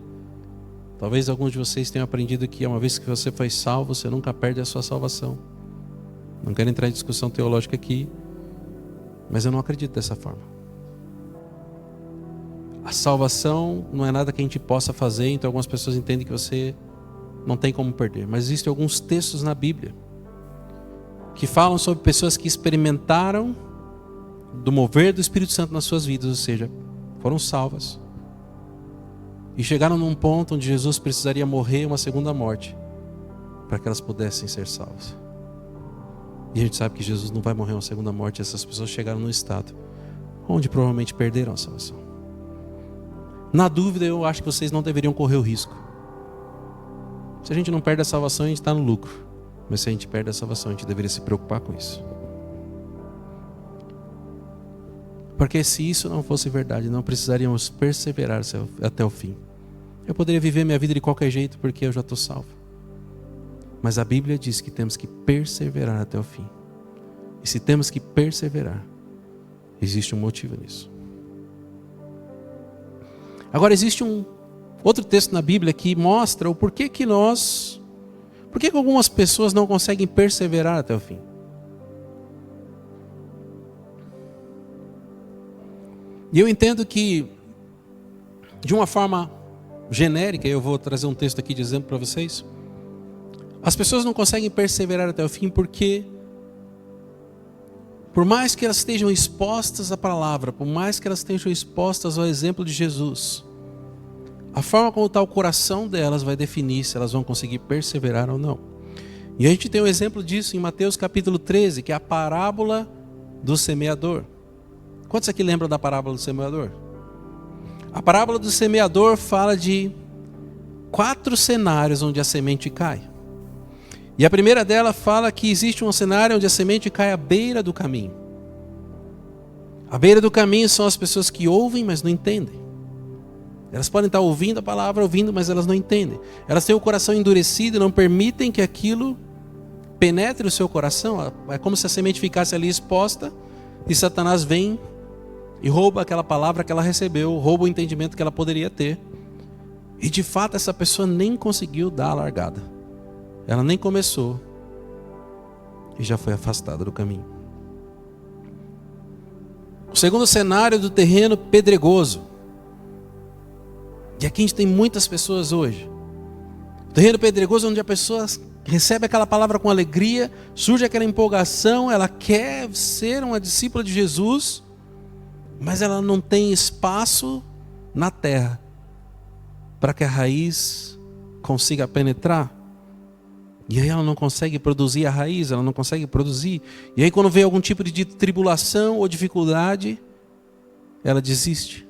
talvez alguns de vocês tenham aprendido que uma vez que você foi salvo, você nunca perde a sua salvação. Não quero entrar em discussão teológica aqui, mas eu não acredito dessa forma. A salvação não é nada que a gente possa fazer, então algumas pessoas entendem que você não tem como perder. Mas existem alguns textos na Bíblia que falam sobre pessoas que experimentaram do mover do Espírito Santo nas suas vidas, ou seja, foram salvas. E chegaram num ponto onde Jesus precisaria morrer uma segunda morte para que elas pudessem ser salvas. E a gente sabe que Jesus não vai morrer uma segunda morte. Essas pessoas chegaram num estado onde provavelmente perderam a salvação. Na dúvida, eu acho que vocês não deveriam correr o risco. Se a gente não perde a salvação, a gente está no lucro. Mas se a gente perde a salvação, a gente deveria se preocupar com isso. Porque se isso não fosse verdade, não precisaríamos perseverar até o fim. Eu poderia viver minha vida de qualquer jeito porque eu já estou salvo. Mas a Bíblia diz que temos que perseverar até o fim. E se temos que perseverar, existe um motivo nisso. Agora existe um outro texto na Bíblia que mostra o porquê que algumas pessoas não conseguem perseverar até o fim. E eu entendo que, de uma forma genérica, eu vou trazer um texto aqui de exemplo para vocês. As pessoas não conseguem perseverar até o fim porque, por mais que elas estejam expostas à palavra, por mais que elas estejam expostas ao exemplo de Jesus, a forma como está o coração delas vai definir se elas vão conseguir perseverar ou não. E a gente tem um exemplo disso em Mateus capítulo 13, que é a parábola do semeador. Quantos aqui lembram da parábola do semeador? A parábola do semeador fala de 4 cenários onde a semente cai. E a primeira dela fala que existe um cenário onde a semente cai à beira do caminho. À beira do caminho são as pessoas que ouvem, mas não entendem. Elas podem estar ouvindo a palavra, mas elas não entendem. Elas têm o coração endurecido e não permitem que aquilo penetre o seu coração. É como se a semente ficasse ali exposta e Satanás vem e rouba aquela palavra que ela recebeu, rouba o entendimento que ela poderia ter. E de fato essa pessoa nem conseguiu dar a largada. Ela nem começou e já foi afastada do caminho. O segundo cenário do terreno pedregoso. E aqui a gente tem muitas pessoas hoje. O terreno pedregoso onde a pessoa recebe aquela palavra com alegria, surge aquela empolgação, ela quer ser uma discípula de Jesus, mas ela não tem espaço na terra para que a raiz consiga penetrar. E aí ela não consegue produzir a raiz, ela não consegue produzir. E aí quando vem algum tipo de tribulação ou dificuldade, ela desiste.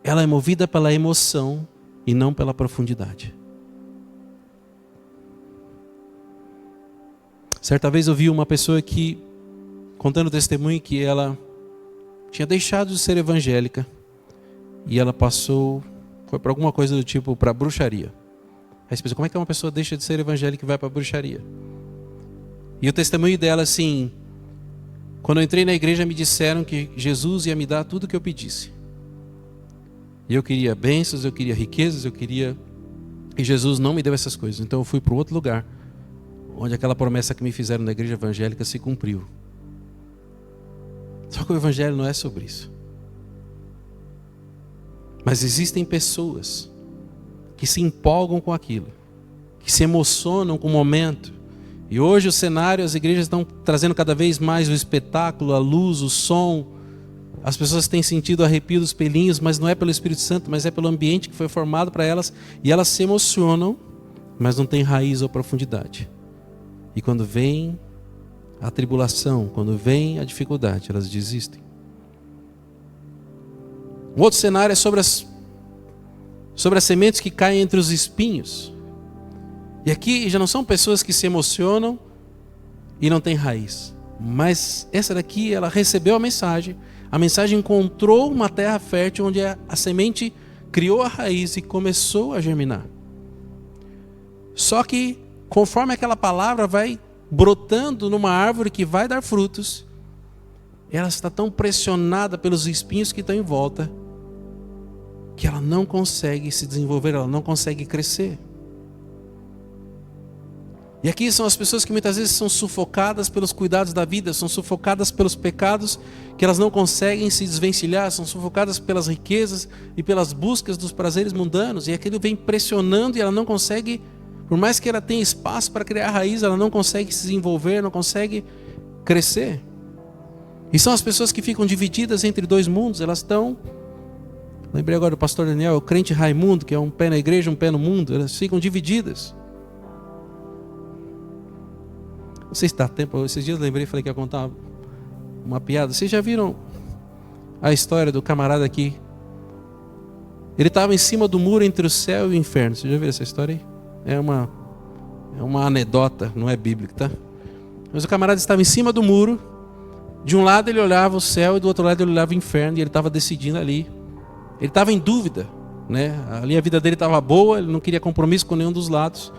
Ela é movida pela emoção e não pela profundidade. Certa vez eu vi uma pessoa que, contando testemunho, que ela tinha deixado de ser evangélica e ela foi para alguma coisa do tipo, para bruxaria. Aí você pensa, como é que uma pessoa deixa de ser evangélica e vai para a bruxaria? E o testemunho dela assim, quando eu entrei na igreja me disseram que Jesus ia me dar tudo o que eu pedisse. E eu queria bênçãos, eu queria riquezas, e Jesus não me deu essas coisas. Então eu fui para outro lugar, onde aquela promessa que me fizeram na igreja evangélica se cumpriu. Só que o evangelho não é sobre isso. Mas existem pessoas que se empolgam com aquilo, que se emocionam com o momento. E hoje o cenário, as igrejas estão trazendo cada vez mais o espetáculo, a luz, o som. As pessoas têm sentido arrepio dos pelinhos, mas não é pelo Espírito Santo, mas é pelo ambiente que foi formado para elas. E elas se emocionam, mas não tem raiz ou profundidade. E quando vem a tribulação, quando vem a dificuldade, elas desistem. Um outro cenário é sobre as sementes que caem entre os espinhos. E aqui já não são pessoas que se emocionam e não têm raiz. Mas essa daqui, ela recebeu a mensagem encontrou uma terra fértil onde a semente criou a raiz e começou a germinar. Só que, conforme aquela palavra vai brotando numa árvore que vai dar frutos, ela está tão pressionada pelos espinhos que estão em volta, que ela não consegue se desenvolver, ela não consegue crescer. E aqui são as pessoas que muitas vezes são sufocadas pelos cuidados da vida, são sufocadas pelos pecados que elas não conseguem se desvencilhar, são sufocadas pelas riquezas e pelas buscas dos prazeres mundanos, e aquilo vem pressionando e ela não consegue, por mais que ela tenha espaço para criar raiz, ela não consegue se desenvolver, não consegue crescer. E são as pessoas que ficam divididas entre dois mundos. Elas estão... Lembrei agora do pastor Daniel, o crente Raimundo, que é um pé na igreja, um pé no mundo. Elas ficam divididas. Não sei se dá tempo. Esses dias eu lembrei e falei que ia contar uma piada. Vocês já viram a história do camarada aqui? Ele estava em cima do muro entre o céu e o inferno. Vocês já viram essa história aí? É uma anedota, não é bíblica, tá? Mas o camarada estava em cima do muro. De um lado ele olhava o céu e do outro lado ele olhava o inferno. E ele estava decidindo ali. Ele estava em dúvida, né? Ali a vida dele estava boa, ele não queria compromisso com nenhum dos lados.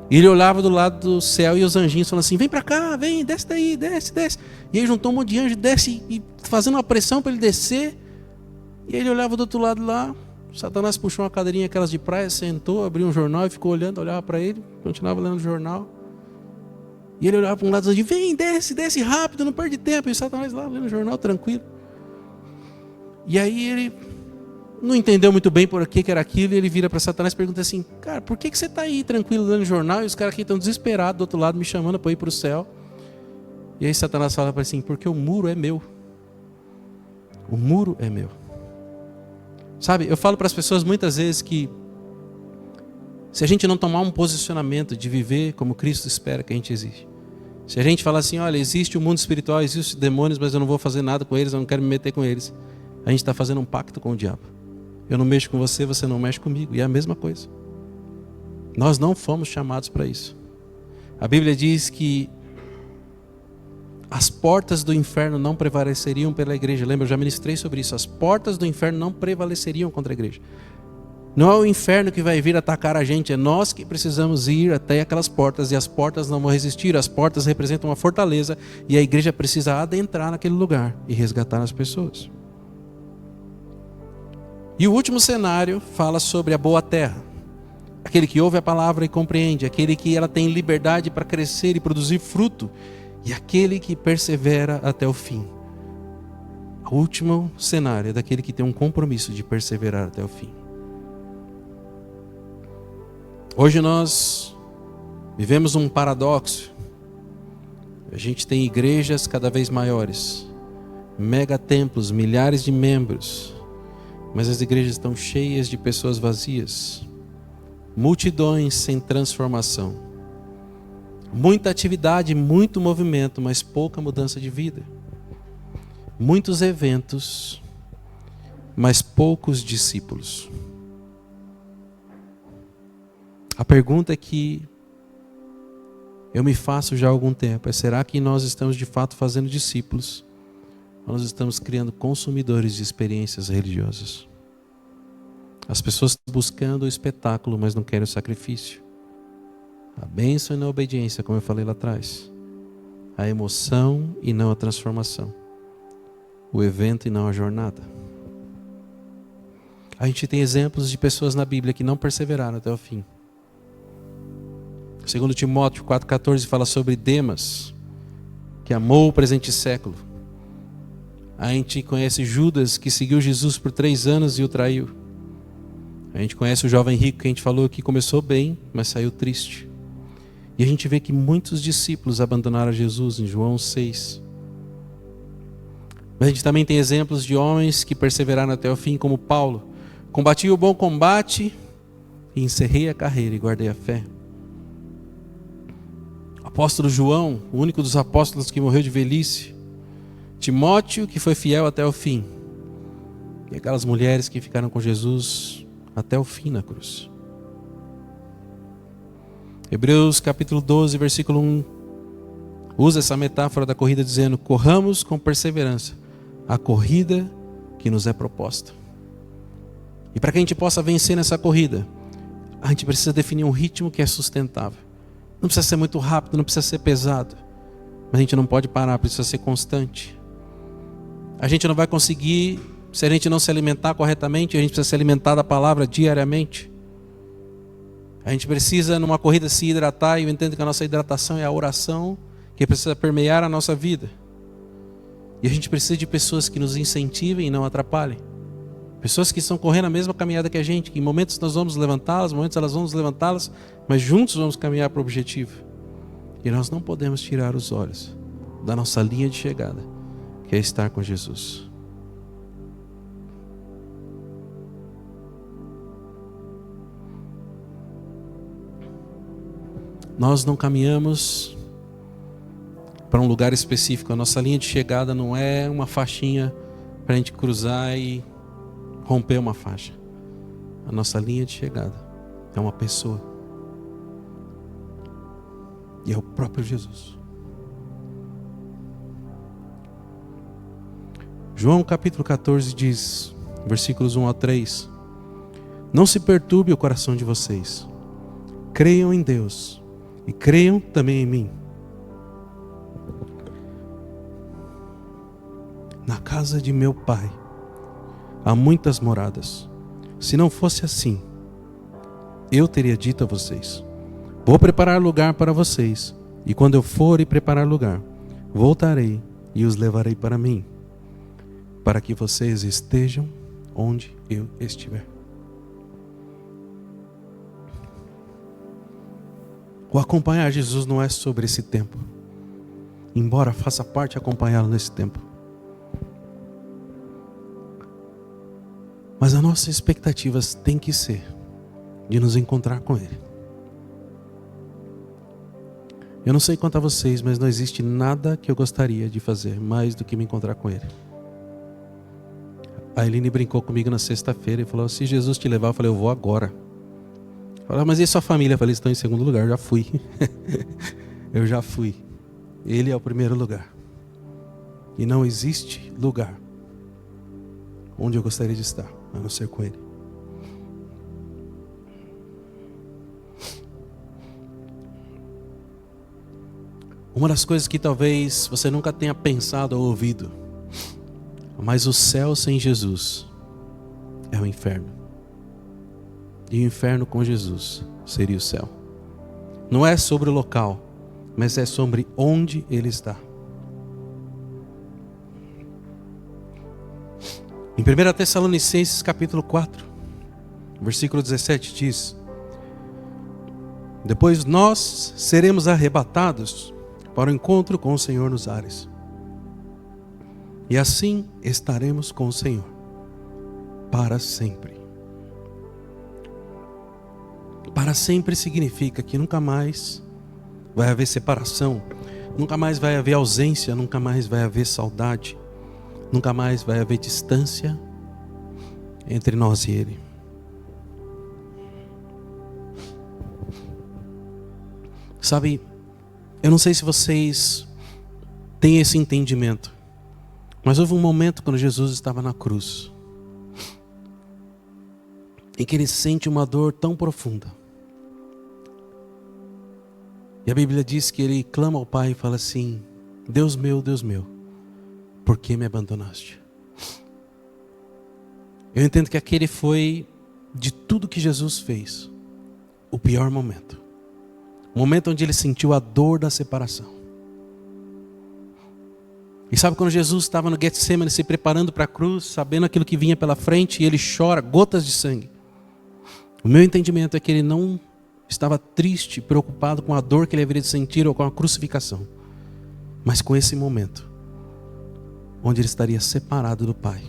E ele olhava do lado do céu e os anjinhos falando assim: vem para cá, vem, desce daí, desce, desce. E aí juntou um monte de anjo, desce e fazendo uma pressão para ele descer. E ele olhava do outro lado lá. Satanás puxou uma cadeirinha aquelas de praia, sentou, abriu um jornal e ficou olhando, olhava para ele, continuava lendo o jornal. E ele olhava para um lado e dizia: vem, desce, desce rápido, não perde tempo. E o Satanás lá lendo o jornal, tranquilo. E aí ele não entendeu muito bem por que era aquilo. E ele vira para Satanás e pergunta assim: cara, por que você está aí tranquilo lendo o jornal e os caras aqui estão desesperados do outro lado me chamando para ir para o céu? E aí Satanás fala para ele assim: porque o muro é meu. O muro é meu. Sabe, eu falo para as pessoas muitas vezes que se a gente não tomar um posicionamento de viver como Cristo espera que a gente existe, se a gente falar assim: olha, existe o mundo espiritual, existem os demônios, mas eu não vou fazer nada com eles, eu não quero me meter com eles, a gente está fazendo um pacto com o diabo. Eu não mexo com você, você não mexe comigo. E é a mesma coisa. Nós não fomos chamados para isso. A Bíblia diz que as portas do inferno não prevaleceriam pela igreja. Lembra, eu já ministrei sobre isso. As portas do inferno não prevaleceriam contra a igreja. Não é o inferno que vai vir atacar a gente, é nós que precisamos ir até aquelas portas, e as portas não vão resistir. As portas representam uma fortaleza, e a igreja precisa adentrar naquele lugar e resgatar as pessoas. E o último cenário fala sobre a boa terra. Aquele que ouve a palavra e compreende, aquele que ela tem liberdade para crescer e produzir fruto, e aquele que persevera até o fim. O último cenário é daquele que tem um compromisso de perseverar até o fim. Hoje nós vivemos um paradoxo. A gente tem igrejas cada vez maiores, megatemplos, milhares de membros, mas as igrejas estão cheias de pessoas vazias, multidões sem transformação. Muita atividade, muito movimento, mas pouca mudança de vida. Muitos eventos, mas poucos discípulos. A pergunta que eu me faço já há algum tempo é: será que nós estamos de fato fazendo discípulos? Ou nós estamos criando consumidores de experiências religiosas? As pessoas estão buscando o espetáculo, mas não querem o sacrifício. A bênção e não a obediência, como eu falei lá atrás. A emoção e não a transformação. O evento e não a jornada. A gente tem exemplos de pessoas na Bíblia que não perseveraram até o fim. Segundo Timóteo 4,14 fala sobre Demas, que amou o presente século. A gente conhece Judas, que seguiu Jesus por 3 anos e o traiu. A gente conhece o jovem rico, que a gente falou que começou bem, mas saiu triste. E a gente vê que muitos discípulos abandonaram Jesus em João 6. Mas a gente também tem exemplos de homens que perseveraram até o fim, como Paulo. Combati o bom combate e encerrei a carreira e guardei a fé. Apóstolo João, o único dos apóstolos que morreu de velhice. Timóteo, que foi fiel até o fim. E aquelas mulheres que ficaram com Jesus até o fim na cruz. Hebreus capítulo 12, versículo 1, usa essa metáfora da corrida dizendo: corramos com perseverança a corrida que nos é proposta. E para que a gente possa vencer nessa corrida, a gente precisa definir um ritmo que é sustentável. Não precisa ser muito rápido, não precisa ser pesado, mas a gente não pode parar, precisa ser constante. A gente não vai conseguir se a gente não se alimentar corretamente. A gente precisa se alimentar da palavra diariamente. A gente precisa, numa corrida, se hidratar, e eu entendo que a nossa hidratação é a oração, que precisa permear a nossa vida. E a gente precisa de pessoas que nos incentivem e não atrapalhem. Pessoas que estão correndo a mesma caminhada que a gente, que em momentos nós vamos levantá-las, em momentos elas vão nos levantá-las, mas juntos vamos caminhar para o objetivo. E nós não podemos tirar os olhos da nossa linha de chegada, que é estar com Jesus. Nós não caminhamos para um lugar específico. A nossa linha de chegada não é uma faixinha para a gente cruzar e romper uma faixa. A nossa linha de chegada é uma pessoa. E é o próprio Jesus. João capítulo 14 diz, versículos 1 a 3: Não se perturbe o coração de vocês. Creiam em Deus e creiam também em mim. Na casa de meu Pai há muitas moradas. Se não fosse assim, eu teria dito a vocês: vou preparar lugar para vocês. E quando eu for e preparar lugar, voltarei e os levarei para mim, para que vocês estejam onde eu estiver. O acompanhar Jesus não é sobre esse tempo, embora faça parte acompanhá-lo nesse tempo. Mas as nossas expectativas têm que ser de nos encontrar com Ele. Eu não sei quanto a vocês, mas não existe nada que eu gostaria de fazer mais do que me encontrar com Ele. A Eline brincou comigo na sexta-feira e falou: se Jesus te levar, eu falei: eu vou agora. Falei: mas e sua família? Eu falei: estão em segundo lugar. Eu já fui. Eu já fui. Ele é o primeiro lugar. E não existe lugar onde eu gostaria de estar, a não ser com Ele. Uma das coisas que talvez você nunca tenha pensado ou ouvido, mas o céu sem Jesus é o inferno. E o inferno com Jesus seria o céu. Não é sobre o local, mas é sobre onde Ele está. Em 1 Tessalonicenses capítulo 4, versículo 17 diz: depois nós seremos arrebatados para o encontro com o Senhor nos ares. E assim estaremos com o Senhor para sempre. Para sempre significa que nunca mais vai haver separação, nunca mais vai haver ausência, nunca mais vai haver saudade, nunca mais vai haver distância entre nós e Ele. Sabe, eu não sei se vocês têm esse entendimento, mas houve um momento quando Jesus estava na cruz, em que Ele sente uma dor tão profunda. E a Bíblia diz que Ele clama ao Pai e fala assim: Deus meu, por que me abandonaste? Eu entendo que aquele foi, de tudo que Jesus fez, o pior momento. O momento onde Ele sentiu a dor da separação. E sabe quando Jesus estava no Getsemane se preparando para a cruz, sabendo aquilo que vinha pela frente, e Ele chora gotas de sangue? O meu entendimento é que Ele não estava triste, preocupado com a dor que Ele haveria de sentir ou com a crucificação, mas com esse momento onde Ele estaria separado do Pai,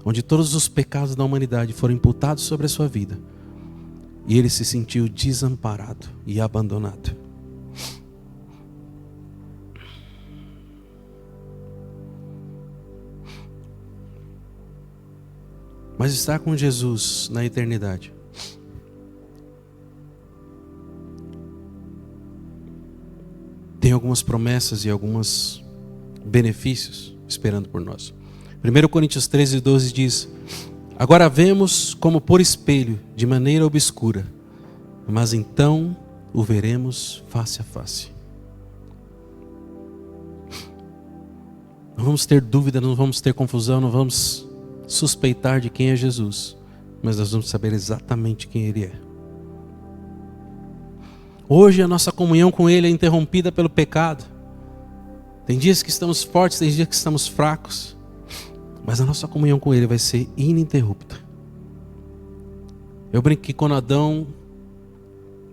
onde todos os pecados da humanidade foram imputados sobre a sua vida, e Ele se sentiu desamparado e abandonado. Mas estar com Jesus na eternidade tem algumas promessas e alguns benefícios esperando por nós. 1 Coríntios 13:12 diz: agora vemos como por espelho, de maneira obscura, mas então o veremos face a face. Não vamos ter dúvida, não vamos ter confusão, não vamos suspeitar de quem é Jesus, mas nós vamos saber exatamente quem Ele é. Hoje a nossa comunhão com Ele é interrompida pelo pecado. Tem dias que estamos fortes, tem dias que estamos fracos, mas a nossa comunhão com Ele vai ser ininterrupta. Eu brinco que quando Adão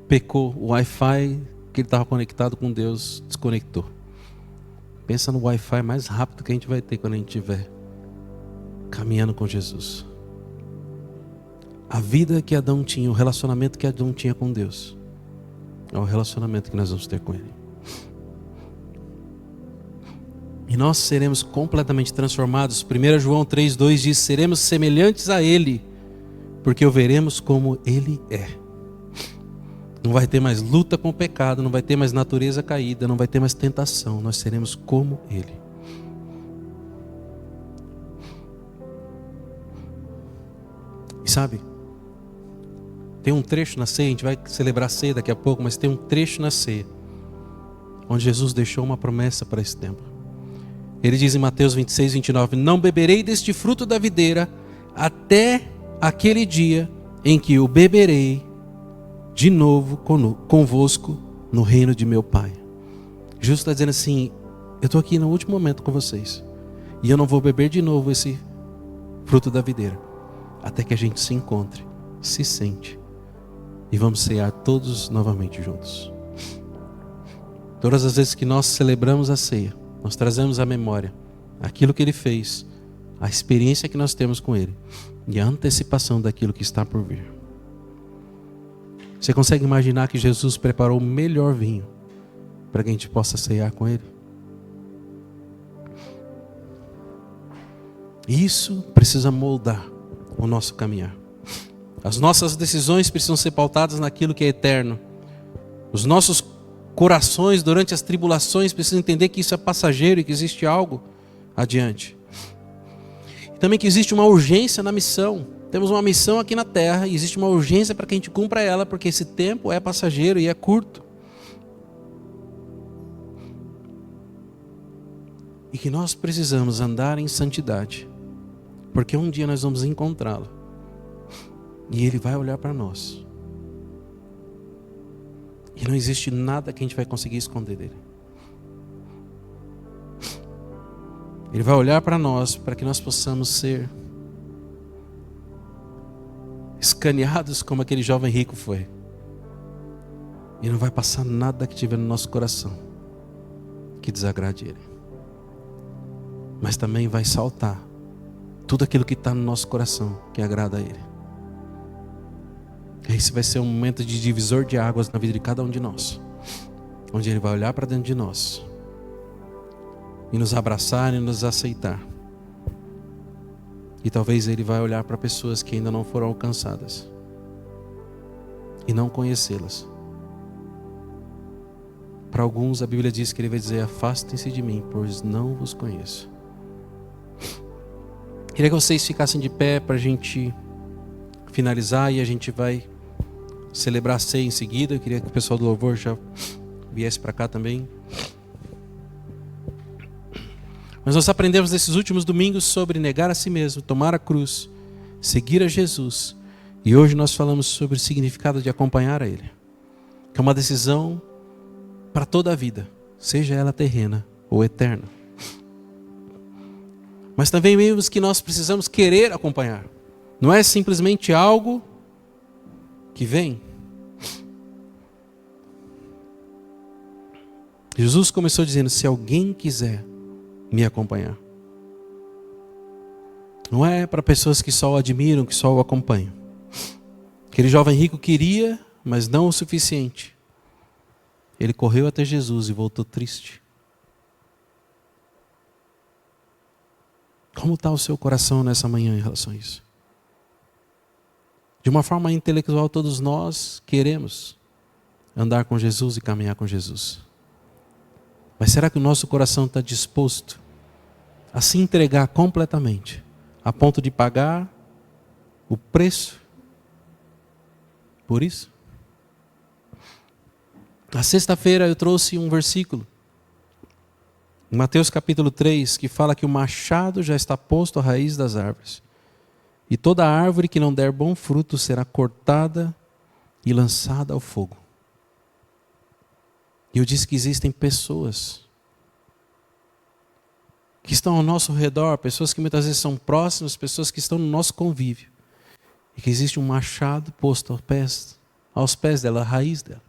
pecou, o Wi-Fi que ele estava conectado com Deus desconectou. Pensa no Wi-Fi mais rápido que a gente vai ter quando a gente estiver caminhando com Jesus. A vida que Adão tinha, o relacionamento que Adão tinha com Deus, é o relacionamento que nós vamos ter com Ele. E nós seremos completamente transformados. 1 João 3,2 diz: seremos semelhantes a Ele, porque o veremos como Ele é. Não vai ter mais luta com o pecado, não vai ter mais natureza caída, não vai ter mais tentação. Nós seremos como Ele. E sabe, tem um trecho na ceia, a gente vai celebrar a ceia daqui a pouco, mas tem um trecho na ceia onde Jesus deixou uma promessa para esse tempo. Ele diz em Mateus 26:29: não beberei deste fruto da videira até aquele dia em que o beberei de novo convosco no reino de meu Pai. Jesus está dizendo assim: eu estou aqui no último momento com vocês, e eu não vou beber de novo esse fruto da videira, até que a gente se encontre, se sente, e vamos cear todos novamente juntos. Todas as vezes que nós celebramos a ceia, nós trazemos à memória aquilo que Ele fez, a experiência que nós temos com Ele e a antecipação daquilo que está por vir. Você consegue imaginar que Jesus preparou o melhor vinho para que a gente possa ceiar com Ele? Isso precisa moldar o nosso caminhar. As nossas decisões precisam ser pautadas naquilo que é eterno. Os nossos corações durante as tribulações precisam entender que isso é passageiro e que existe algo adiante. E também que existe uma urgência na missão. Temos uma missão aqui na terra e existe uma urgência para que a gente cumpra ela, porque esse tempo é passageiro e é curto. E que nós precisamos andar em santidade, porque um dia nós vamos encontrá-lo e Ele vai olhar para nós. E não existe nada que a gente vai conseguir esconder dele. Ele vai olhar para nós, para que nós possamos ser escaneados como aquele jovem rico foi. E não vai passar nada que tiver no nosso coração que desagrade Ele. Mas também vai saltar tudo aquilo que está no nosso coração que agrada a Ele. Esse vai ser um momento de divisor de águas na vida de cada um de nós, onde Ele vai olhar para dentro de nós e nos abraçar e nos aceitar. E talvez Ele vai olhar para pessoas que ainda não foram alcançadas e não conhecê-las. Para alguns a Bíblia diz que Ele vai dizer: afastem-se de mim, pois não vos conheço. Queria que vocês ficassem de pé para a gente finalizar e a gente vai celebrar a ceia em seguida. Eu queria que o pessoal do louvor já viesse para cá também. Mas nós aprendemos nesses últimos domingos sobre negar a si mesmo, tomar a cruz, seguir a Jesus. E hoje nós falamos sobre o significado de acompanhar a Ele, que é uma decisão para toda a vida, seja ela terrena ou eterna. Mas também vimos que nós precisamos querer acompanhar. Não é simplesmente algo que vem. Jesus começou dizendo: se alguém quiser me acompanhar. Não é para pessoas que só o admiram, que só o acompanham. Aquele jovem rico queria, mas não o suficiente. Ele correu até Jesus e voltou triste. Como está o seu coração nessa manhã em relação a isso? De uma forma intelectual, todos nós queremos andar com Jesus e caminhar com Jesus. Mas será que o nosso coração está disposto a se entregar completamente, a ponto de pagar o preço por isso? Na sexta-feira eu trouxe um versículo, em Mateus capítulo 3, que fala que o machado já está posto à raiz das árvores. E toda árvore que não der bom fruto será cortada e lançada ao fogo. E eu disse que existem pessoas que estão ao nosso redor, pessoas que muitas vezes são próximas, pessoas que estão no nosso convívio. E que existe um machado posto aos pés dela, à raiz dela.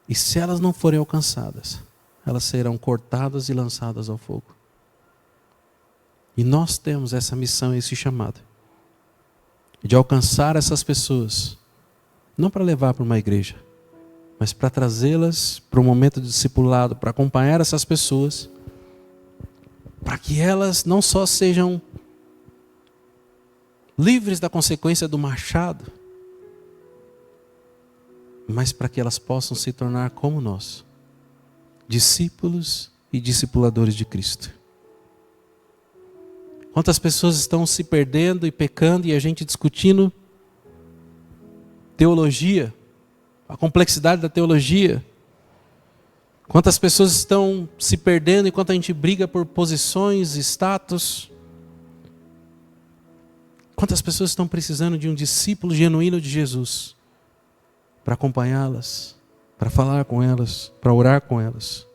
E se elas não forem alcançadas, elas serão cortadas e lançadas ao fogo. E nós temos essa missão, esse chamado, de alcançar essas pessoas, não para levar para uma igreja, mas para trazê-las para um momento de discipulado, para acompanhar essas pessoas, para que elas não só sejam livres da consequência do machado, mas para que elas possam se tornar como nós, discípulos e discipuladores de Cristo. Quantas pessoas estão se perdendo e pecando e a gente discutindo teologia, a complexidade da teologia. Quantas pessoas estão se perdendo enquanto a gente briga por posições, status. Quantas pessoas estão precisando de um discípulo genuíno de Jesus para acompanhá-las, para falar com elas, para orar com elas.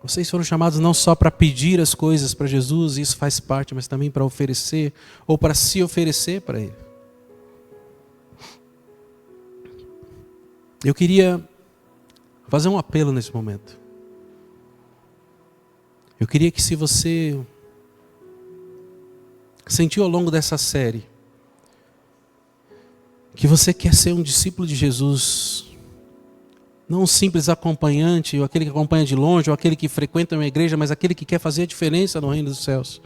Vocês foram chamados não só para pedir as coisas para Jesus, isso faz parte, mas também para oferecer, ou para se oferecer para Ele. Eu queria fazer um apelo nesse momento. Eu queria que, se você sentiu ao longo dessa série que você quer ser um discípulo de Jesus, não um simples acompanhante, ou aquele que acompanha de longe, ou aquele que frequenta uma igreja, mas aquele que quer fazer a diferença no reino dos céus.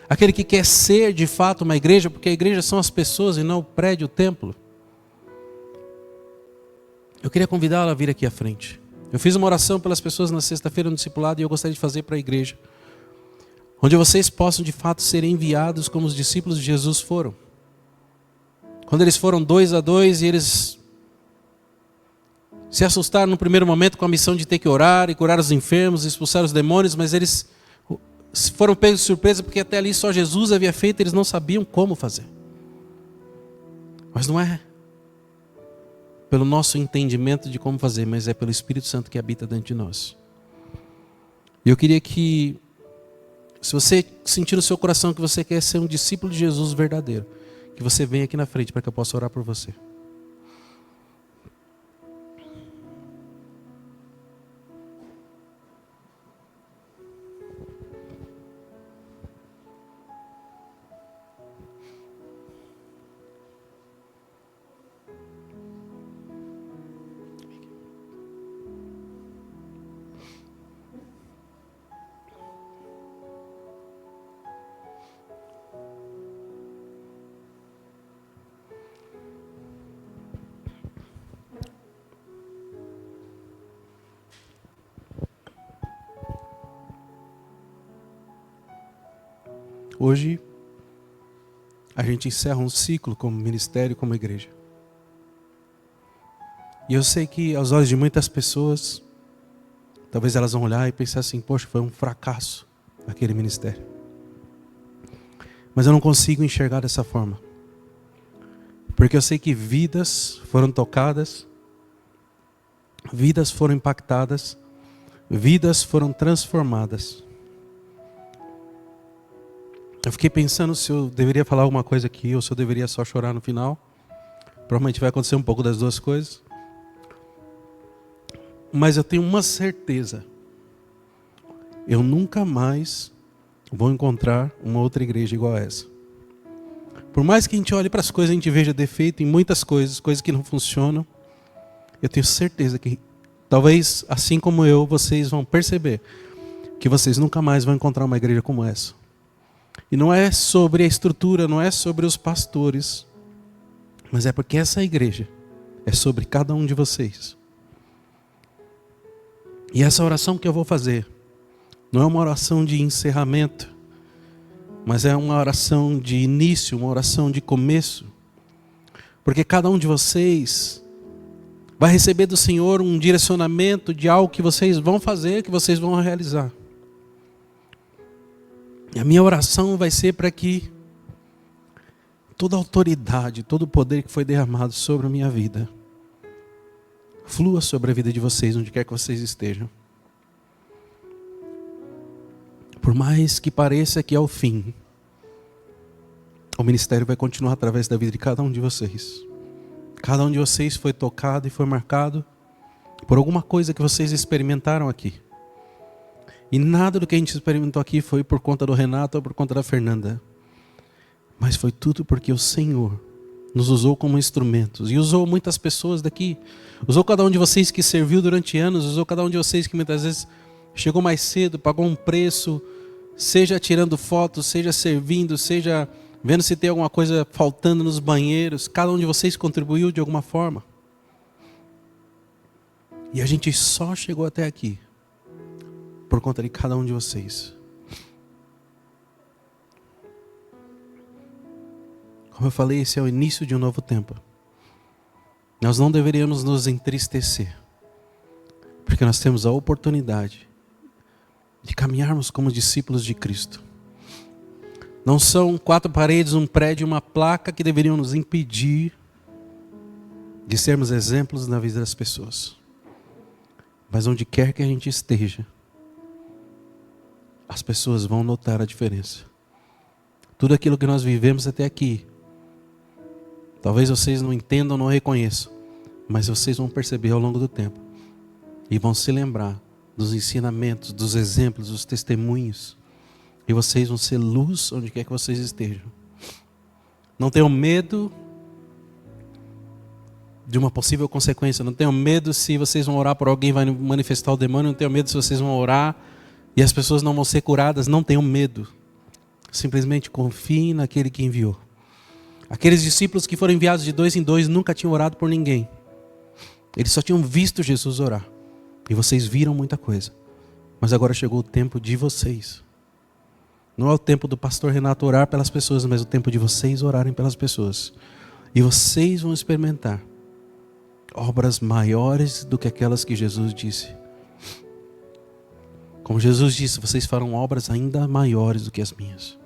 Aquele que quer ser de fato uma igreja, porque a igreja são as pessoas e não o prédio, o templo. Eu queria convidá-la a vir aqui à frente. Eu fiz uma oração pelas pessoas na sexta-feira no discipulado e eu gostaria de fazer para a igreja, onde vocês possam de fato ser enviados como os discípulos de Jesus foram. Quando eles foram 2 a 2 e eles se assustaram no primeiro momento com a missão de ter que orar e curar os enfermos, expulsar os demônios, mas eles foram pegos de surpresa porque até ali só Jesus havia feito, eles não sabiam como fazer. Mas não é pelo nosso entendimento de como fazer, mas é pelo Espírito Santo que habita dentro de nós. E eu queria que, se você sentir no seu coração que você quer ser um discípulo de Jesus verdadeiro, que você venha aqui na frente para que eu possa orar por você. Hoje, a gente encerra um ciclo como ministério, como igreja. E eu sei que aos olhos de muitas pessoas, talvez elas vão olhar e pensar assim, poxa, foi um fracasso aquele ministério. Mas eu não consigo enxergar dessa forma. Porque eu sei que vidas foram tocadas, vidas foram impactadas, vidas foram transformadas. Eu fiquei pensando se eu deveria falar alguma coisa aqui ou se eu deveria só chorar no final. Provavelmente vai acontecer um pouco das duas coisas. Mas eu tenho uma certeza. Eu nunca mais vou encontrar uma outra igreja igual a essa. Por mais que a gente olhe para as coisas, a gente veja defeito em muitas coisas, coisas que não funcionam. Eu tenho certeza que, talvez assim como eu, vocês vão perceber que vocês nunca mais vão encontrar uma igreja como essa. E não é sobre a estrutura, não é sobre os pastores, mas é porque essa igreja é sobre cada um de vocês. E essa oração que eu vou fazer não é uma oração de encerramento, mas é uma oração de início, uma oração de começo. Porque cada um de vocês vai receber do Senhor um direcionamento de algo que vocês vão fazer, que vocês vão realizar. E a minha oração vai ser para que toda a autoridade, todo o poder que foi derramado sobre a minha vida, flua sobre a vida de vocês, onde quer que vocês estejam. Por mais que pareça que é o fim, o ministério vai continuar através da vida de cada um de vocês. Cada um de vocês foi tocado e foi marcado por alguma coisa que vocês experimentaram aqui. E nada do que a gente experimentou aqui foi por conta do Renato ou por conta da Fernanda. Mas foi tudo porque o Senhor nos usou como instrumentos. E usou muitas pessoas daqui. Usou cada um de vocês que serviu durante anos. Usou cada um de vocês que muitas vezes chegou mais cedo, pagou um preço. Seja tirando fotos, seja servindo, seja vendo se tem alguma coisa faltando nos banheiros. Cada um de vocês contribuiu de alguma forma. E a gente só chegou até aqui por conta de cada um de vocês. Como eu falei, esse é o início de um novo tempo. Nós não deveríamos nos entristecer, porque nós temos a oportunidade de caminharmos como discípulos de Cristo. Não são 4 paredes, um prédio, uma placa que deveriam nos impedir de sermos exemplos na vida das pessoas. Mas onde quer que a gente esteja, as pessoas vão notar a diferença. Tudo aquilo que nós vivemos até aqui, talvez vocês não entendam, não reconheçam, mas vocês vão perceber ao longo do tempo. E vão se lembrar dos ensinamentos, dos exemplos, dos testemunhos. E vocês vão ser luz onde quer que vocês estejam. Não tenham medo de uma possível consequência. Não tenham medo se vocês vão orar por alguém vai manifestar o demônio. Não tenham medo se vocês vão orar e as pessoas não vão ser curadas. Não tenham medo. Simplesmente confiem naquele que enviou. Aqueles discípulos que foram enviados de 2 em 2 nunca tinham orado por ninguém. Eles só tinham visto Jesus orar. E vocês viram muita coisa. Mas agora chegou o tempo de vocês. Não é o tempo do pastor Renato orar pelas pessoas, mas o tempo de vocês orarem pelas pessoas. E vocês vão experimentar obras maiores do que aquelas que Jesus disse. Como Jesus disse, vocês farão obras ainda maiores do que as minhas.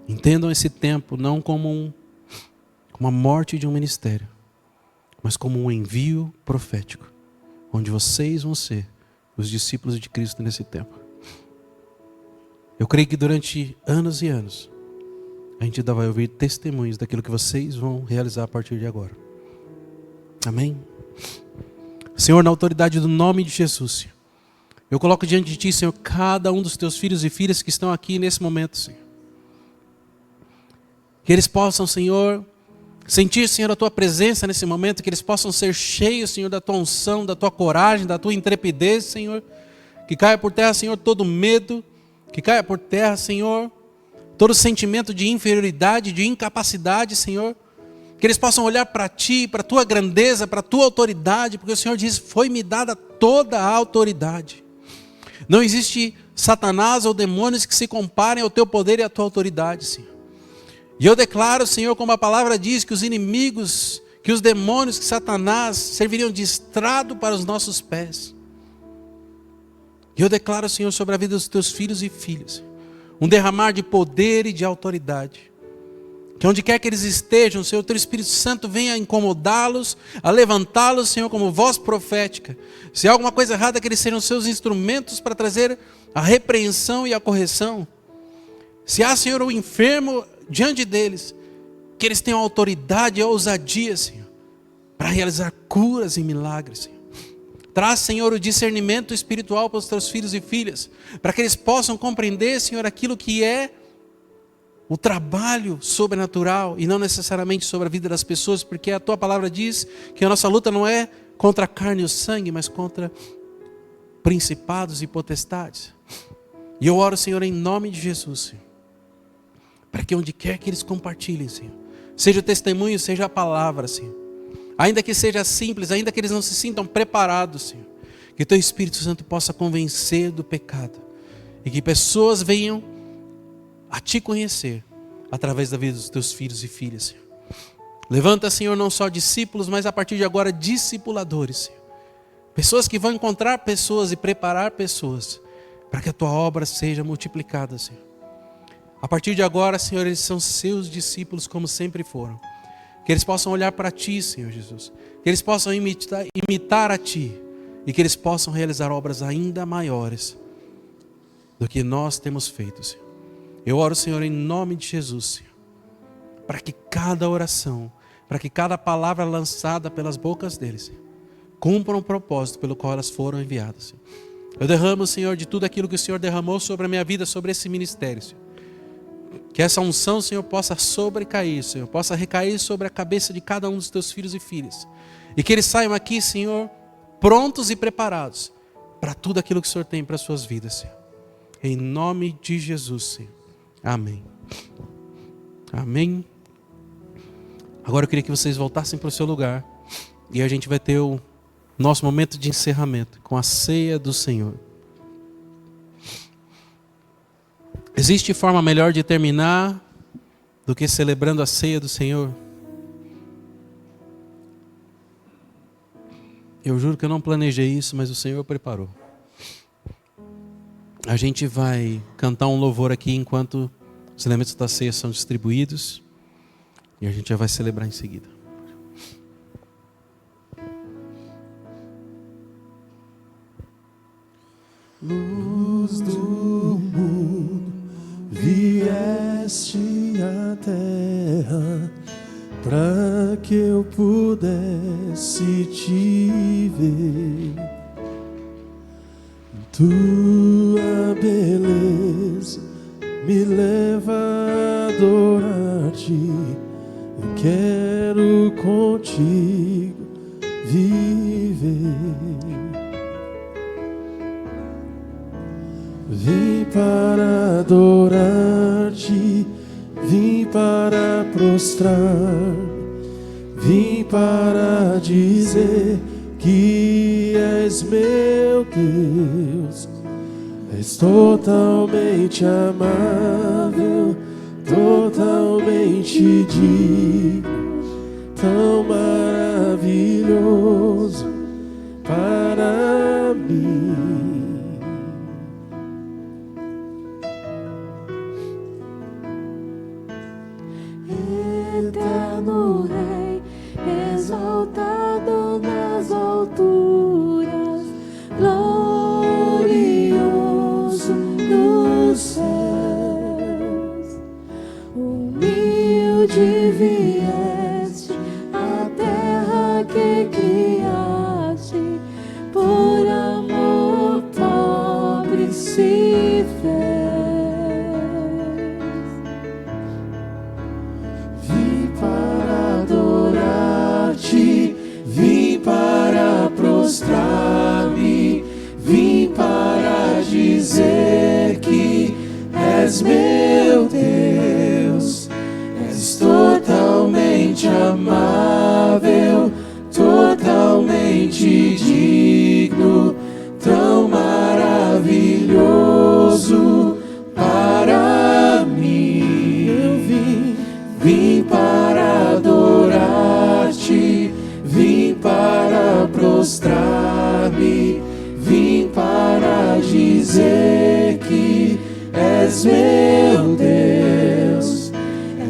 Entendam esse tempo não como uma morte de um ministério, mas como um envio profético, onde vocês vão ser os discípulos de Cristo nesse tempo. Eu creio que durante anos e anos, a gente ainda vai ouvir testemunhos daquilo que vocês vão realizar a partir de agora. Amém? Senhor, na autoridade do nome de Jesus, Senhor, eu coloco diante de Ti, Senhor, cada um dos Teus filhos e filhas que estão aqui nesse momento, Senhor. Que eles possam, Senhor, sentir, Senhor, a Tua presença nesse momento, que eles possam ser cheios, Senhor, da Tua unção, da Tua coragem, da Tua intrepidez, Senhor. Que caia por terra, Senhor, todo medo, que caia por terra, Senhor, todo sentimento de inferioridade, de incapacidade, Senhor. Que eles possam olhar para Ti, para a Tua grandeza, para a Tua autoridade, porque o Senhor diz, foi-me dada toda a autoridade. Não existe Satanás ou demônios que se comparem ao Teu poder e à Tua autoridade, Senhor. E eu declaro, Senhor, como a palavra diz, que os inimigos, que os demônios, que Satanás serviriam de estrado para os nossos pés. E eu declaro, Senhor, sobre a vida dos Teus filhos e filhas, um derramar de poder e de autoridade. Que onde quer que eles estejam, Senhor, o Teu Espírito Santo venha a incomodá-los, a levantá-los, Senhor, como voz profética. Se há alguma coisa errada, que eles sejam seus instrumentos para trazer a repreensão e a correção. Se há, Senhor, o enfermo diante deles, que eles tenham autoridade e ousadia, Senhor, para realizar curas e milagres, Senhor. Traz, Senhor, o discernimento espiritual para os Teus filhos e filhas, para que eles possam compreender, Senhor, aquilo que é o trabalho sobrenatural e não necessariamente sobre a vida das pessoas, porque a Tua palavra diz que a nossa luta não é contra a carne e o sangue, mas contra principados e potestades. E eu oro, Senhor, em nome de Jesus, Senhor, para que onde quer que eles compartilhem, Senhor, seja o testemunho, seja a palavra, Senhor, ainda que seja simples, ainda que eles não se sintam preparados, Senhor, que Teu Espírito Santo possa convencer do pecado e que pessoas venham a Te conhecer através da vida dos Teus filhos e filhas, Senhor. Levanta, Senhor, não só discípulos, mas a partir de agora discipuladores, Senhor. Pessoas que vão encontrar pessoas e preparar pessoas para que a Tua obra seja multiplicada, Senhor. A partir de agora, Senhor, eles são Seus discípulos como sempre foram. Que eles possam olhar para Ti, Senhor Jesus. Que eles possam imitar a Ti. E que eles possam realizar obras ainda maiores do que nós temos feito, Senhor. Eu oro, Senhor, em nome de Jesus, Senhor, para que cada oração, para que cada palavra lançada pelas bocas deles, Senhor, cumpram o propósito pelo qual elas foram enviadas, Senhor. Eu derramo, Senhor, de tudo aquilo que o Senhor derramou sobre a minha vida, sobre esse ministério, Senhor. Que essa unção, Senhor, possa sobrecair, Senhor, possa recair sobre a cabeça de cada um dos teus filhos e filhas. E que eles saiam aqui, Senhor, prontos e preparados para tudo aquilo que o Senhor tem para as suas vidas, Senhor. Em nome de Jesus, Senhor. Amém. Amém. Agora eu queria que vocês voltassem para o seu lugar e a gente vai ter o nosso momento de encerramento com a ceia do Senhor. Existe forma melhor de terminar do que celebrando a ceia do Senhor? Eu juro que eu não planejei isso, mas o Senhor preparou. A gente vai cantar um louvor aqui enquanto os elementos da ceia são distribuídos e a gente já vai celebrar em seguida. Luz do mundo, vieste à terra para que eu pudesse te ver. Tua beleza me leva a adorar-te. Eu quero contigo viver. Vim para adorar-te, vim para prostrar, vim para dizer que és meu Deus. És totalmente amável, totalmente digno, tão maravilhoso para mim. Eterno Rei, exaltado nas alturas, glorioso nos céus, humilde vieste à terra que criaste, por amor pobre se fez. Vim para prostrar-me, vim para dizer que és meu Deus. És totalmente amável, totalmente digno, tão maravilhoso para mim. Eu vim para adorar-te, vim para prostrar-me, vim para dizer que és meu Deus.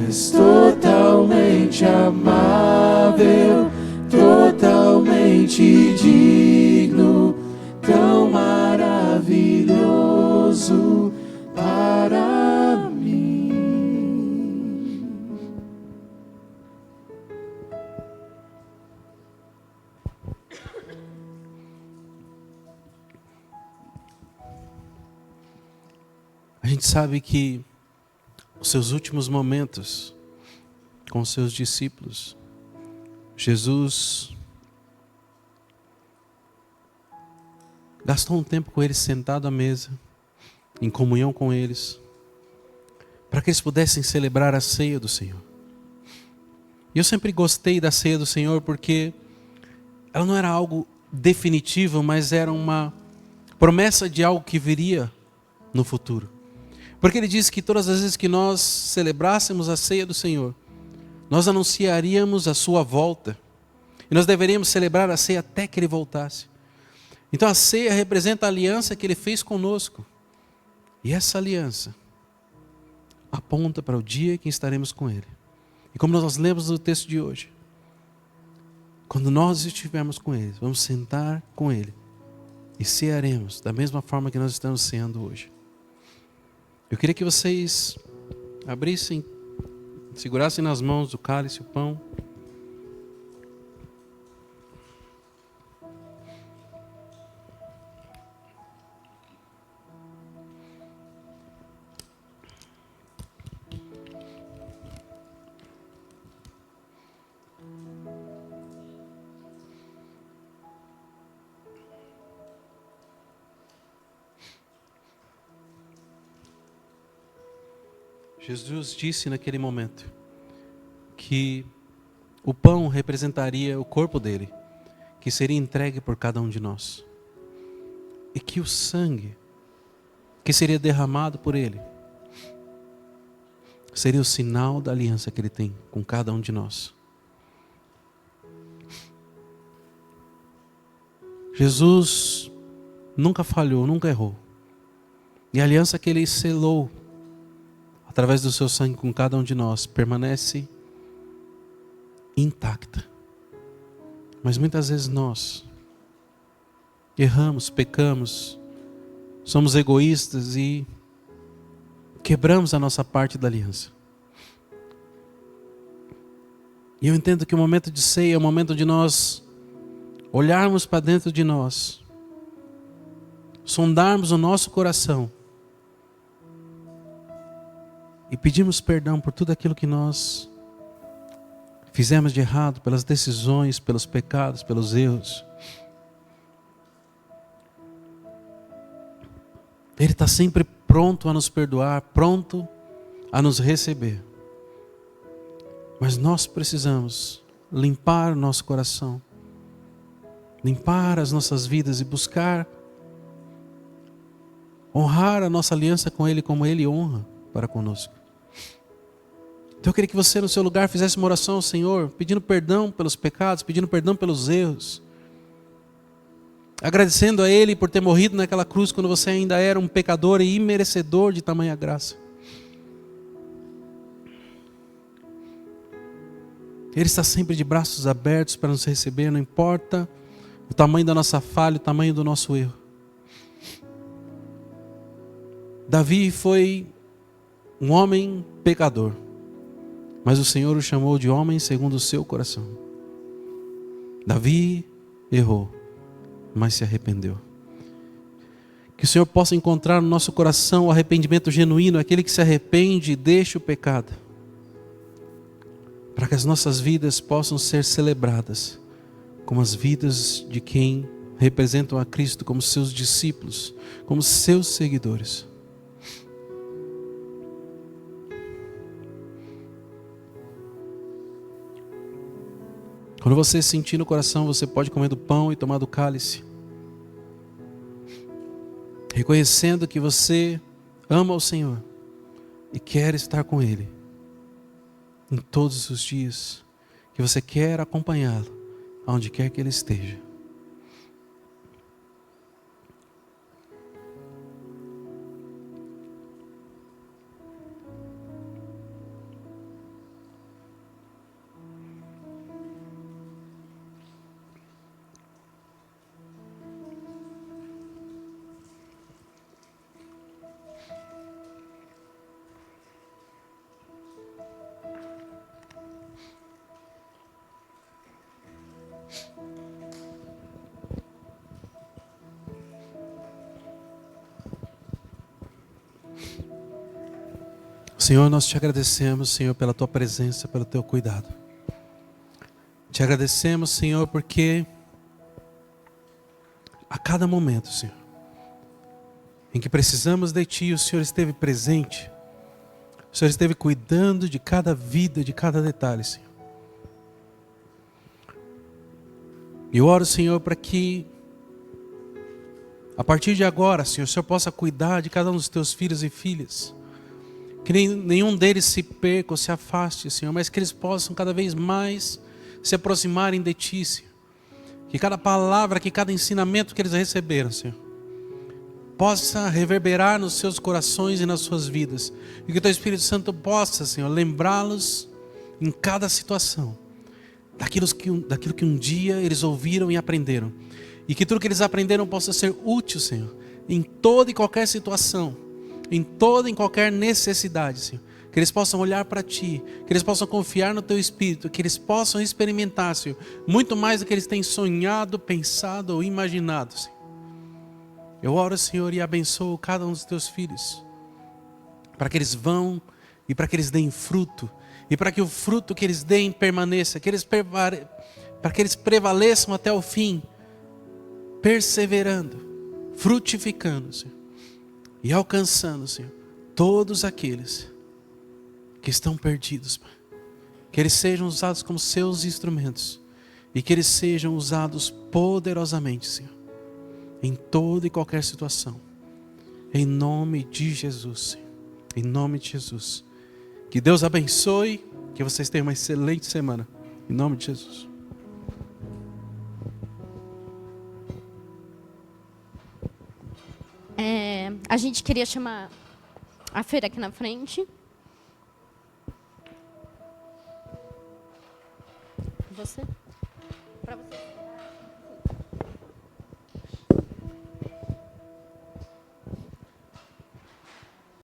És totalmente amável, totalmente digno, tão maravilhoso para mim. A gente sabe que os seus últimos momentos com os seus discípulos, Jesus gastou um tempo com eles sentado à mesa, em comunhão com eles, para que eles pudessem celebrar a ceia do Senhor. E eu sempre gostei da ceia do Senhor porque ela não era algo definitivo, mas era uma promessa de algo que viria no futuro. Porque ele disse que todas as vezes que nós celebrássemos a ceia do Senhor, nós anunciaríamos a sua volta. E nós deveríamos celebrar a ceia até que ele voltasse. Então a ceia representa a aliança que ele fez conosco. E essa aliança aponta para o dia em que estaremos com ele. E como nós lemos no texto de hoje, quando nós estivermos com ele, vamos sentar com ele e cearemos da mesma forma que nós estamos ceando hoje. Eu queria que vocês abrissem, segurassem nas mãos o cálice, o pão. Jesus disse naquele momento que o pão representaria o corpo dele, que seria entregue por cada um de nós. E que o sangue que seria derramado por ele seria o sinal da aliança que ele tem com cada um de nós. Jesus nunca falhou, nunca errou. E a aliança que ele selou através do seu sangue com cada um de nós permanece intacta. Mas muitas vezes nós erramos, pecamos, somos egoístas e quebramos a nossa parte da aliança. E eu entendo que o momento de ceia é o momento de nós olharmos para dentro de nós, sondarmos o nosso coração e pedirmos perdão por tudo aquilo que nós fizemos de errado, pelas decisões, pelos pecados, pelos erros. Ele está sempre pronto a nos perdoar, pronto a nos receber. Mas nós precisamos limpar o nosso coração, limpar as nossas vidas e buscar honrar a nossa aliança com Ele como Ele honra para conosco. Então eu queria que você no seu lugar fizesse uma oração ao Senhor, pedindo perdão pelos pecados, pedindo perdão pelos erros, agradecendo a Ele por ter morrido naquela cruz quando você ainda era um pecador e imerecedor de tamanha graça. Ele está sempre de braços abertos para nos receber, não importa o tamanho da nossa falha, o tamanho do nosso erro. Davi foi um homem pecador, mas o Senhor o chamou de homem segundo o seu coração. Davi errou, mas se arrependeu. Que o Senhor possa encontrar no nosso coração o arrependimento genuíno, aquele que se arrepende e deixa o pecado, para que as nossas vidas possam ser celebradas como as vidas de quem representam a Cristo como seus discípulos, como seus seguidores. Quando você sentir no coração, você pode comer do pão e tomar do cálice, reconhecendo que você ama o Senhor e quer estar com Ele em todos os dias, que você quer acompanhá-lo aonde quer que Ele esteja. Senhor, nós te agradecemos, Senhor, pela tua presença, pelo teu cuidado. Te agradecemos, Senhor, porque a cada momento, Senhor, em que precisamos de ti, o Senhor esteve presente. O Senhor esteve cuidando de cada vida, de cada detalhe, Senhor. E eu oro, Senhor, para que a partir de agora, Senhor, o Senhor possa cuidar de cada um dos teus filhos e filhas. Que nenhum deles se perca ou se afaste, Senhor, mas que eles possam cada vez mais se aproximarem de ti, Senhor. Que cada palavra, que cada ensinamento que eles receberam, Senhor, possa reverberar nos seus corações e nas suas vidas. E que o teu Espírito Santo possa, Senhor, lembrá-los em cada situação daquilo que um dia eles ouviram e aprenderam. E que tudo que eles aprenderam possa ser útil, Senhor, em toda e qualquer situação, em toda e qualquer necessidade, Senhor. Que eles possam olhar para ti, que eles possam confiar no teu Espírito, que eles possam experimentar, Senhor, muito mais do que eles têm sonhado, pensado ou imaginado, Senhor. Eu oro, Senhor, e abençoo cada um dos teus filhos, para que eles vão e para que eles deem fruto, e para que o fruto que eles deem permaneça, para que eles prevaleçam até o fim, perseverando, frutificando, Senhor, e alcançando, Senhor, todos aqueles que estão perdidos, Pai. Que eles sejam usados como seus instrumentos e que eles sejam usados poderosamente, Senhor, em toda e qualquer situação. Em nome de Jesus, Senhor. Em nome de Jesus. Que Deus abençoe, que vocês tenham uma excelente semana. Em nome de Jesus. A gente queria chamar a Feira aqui na frente. Você?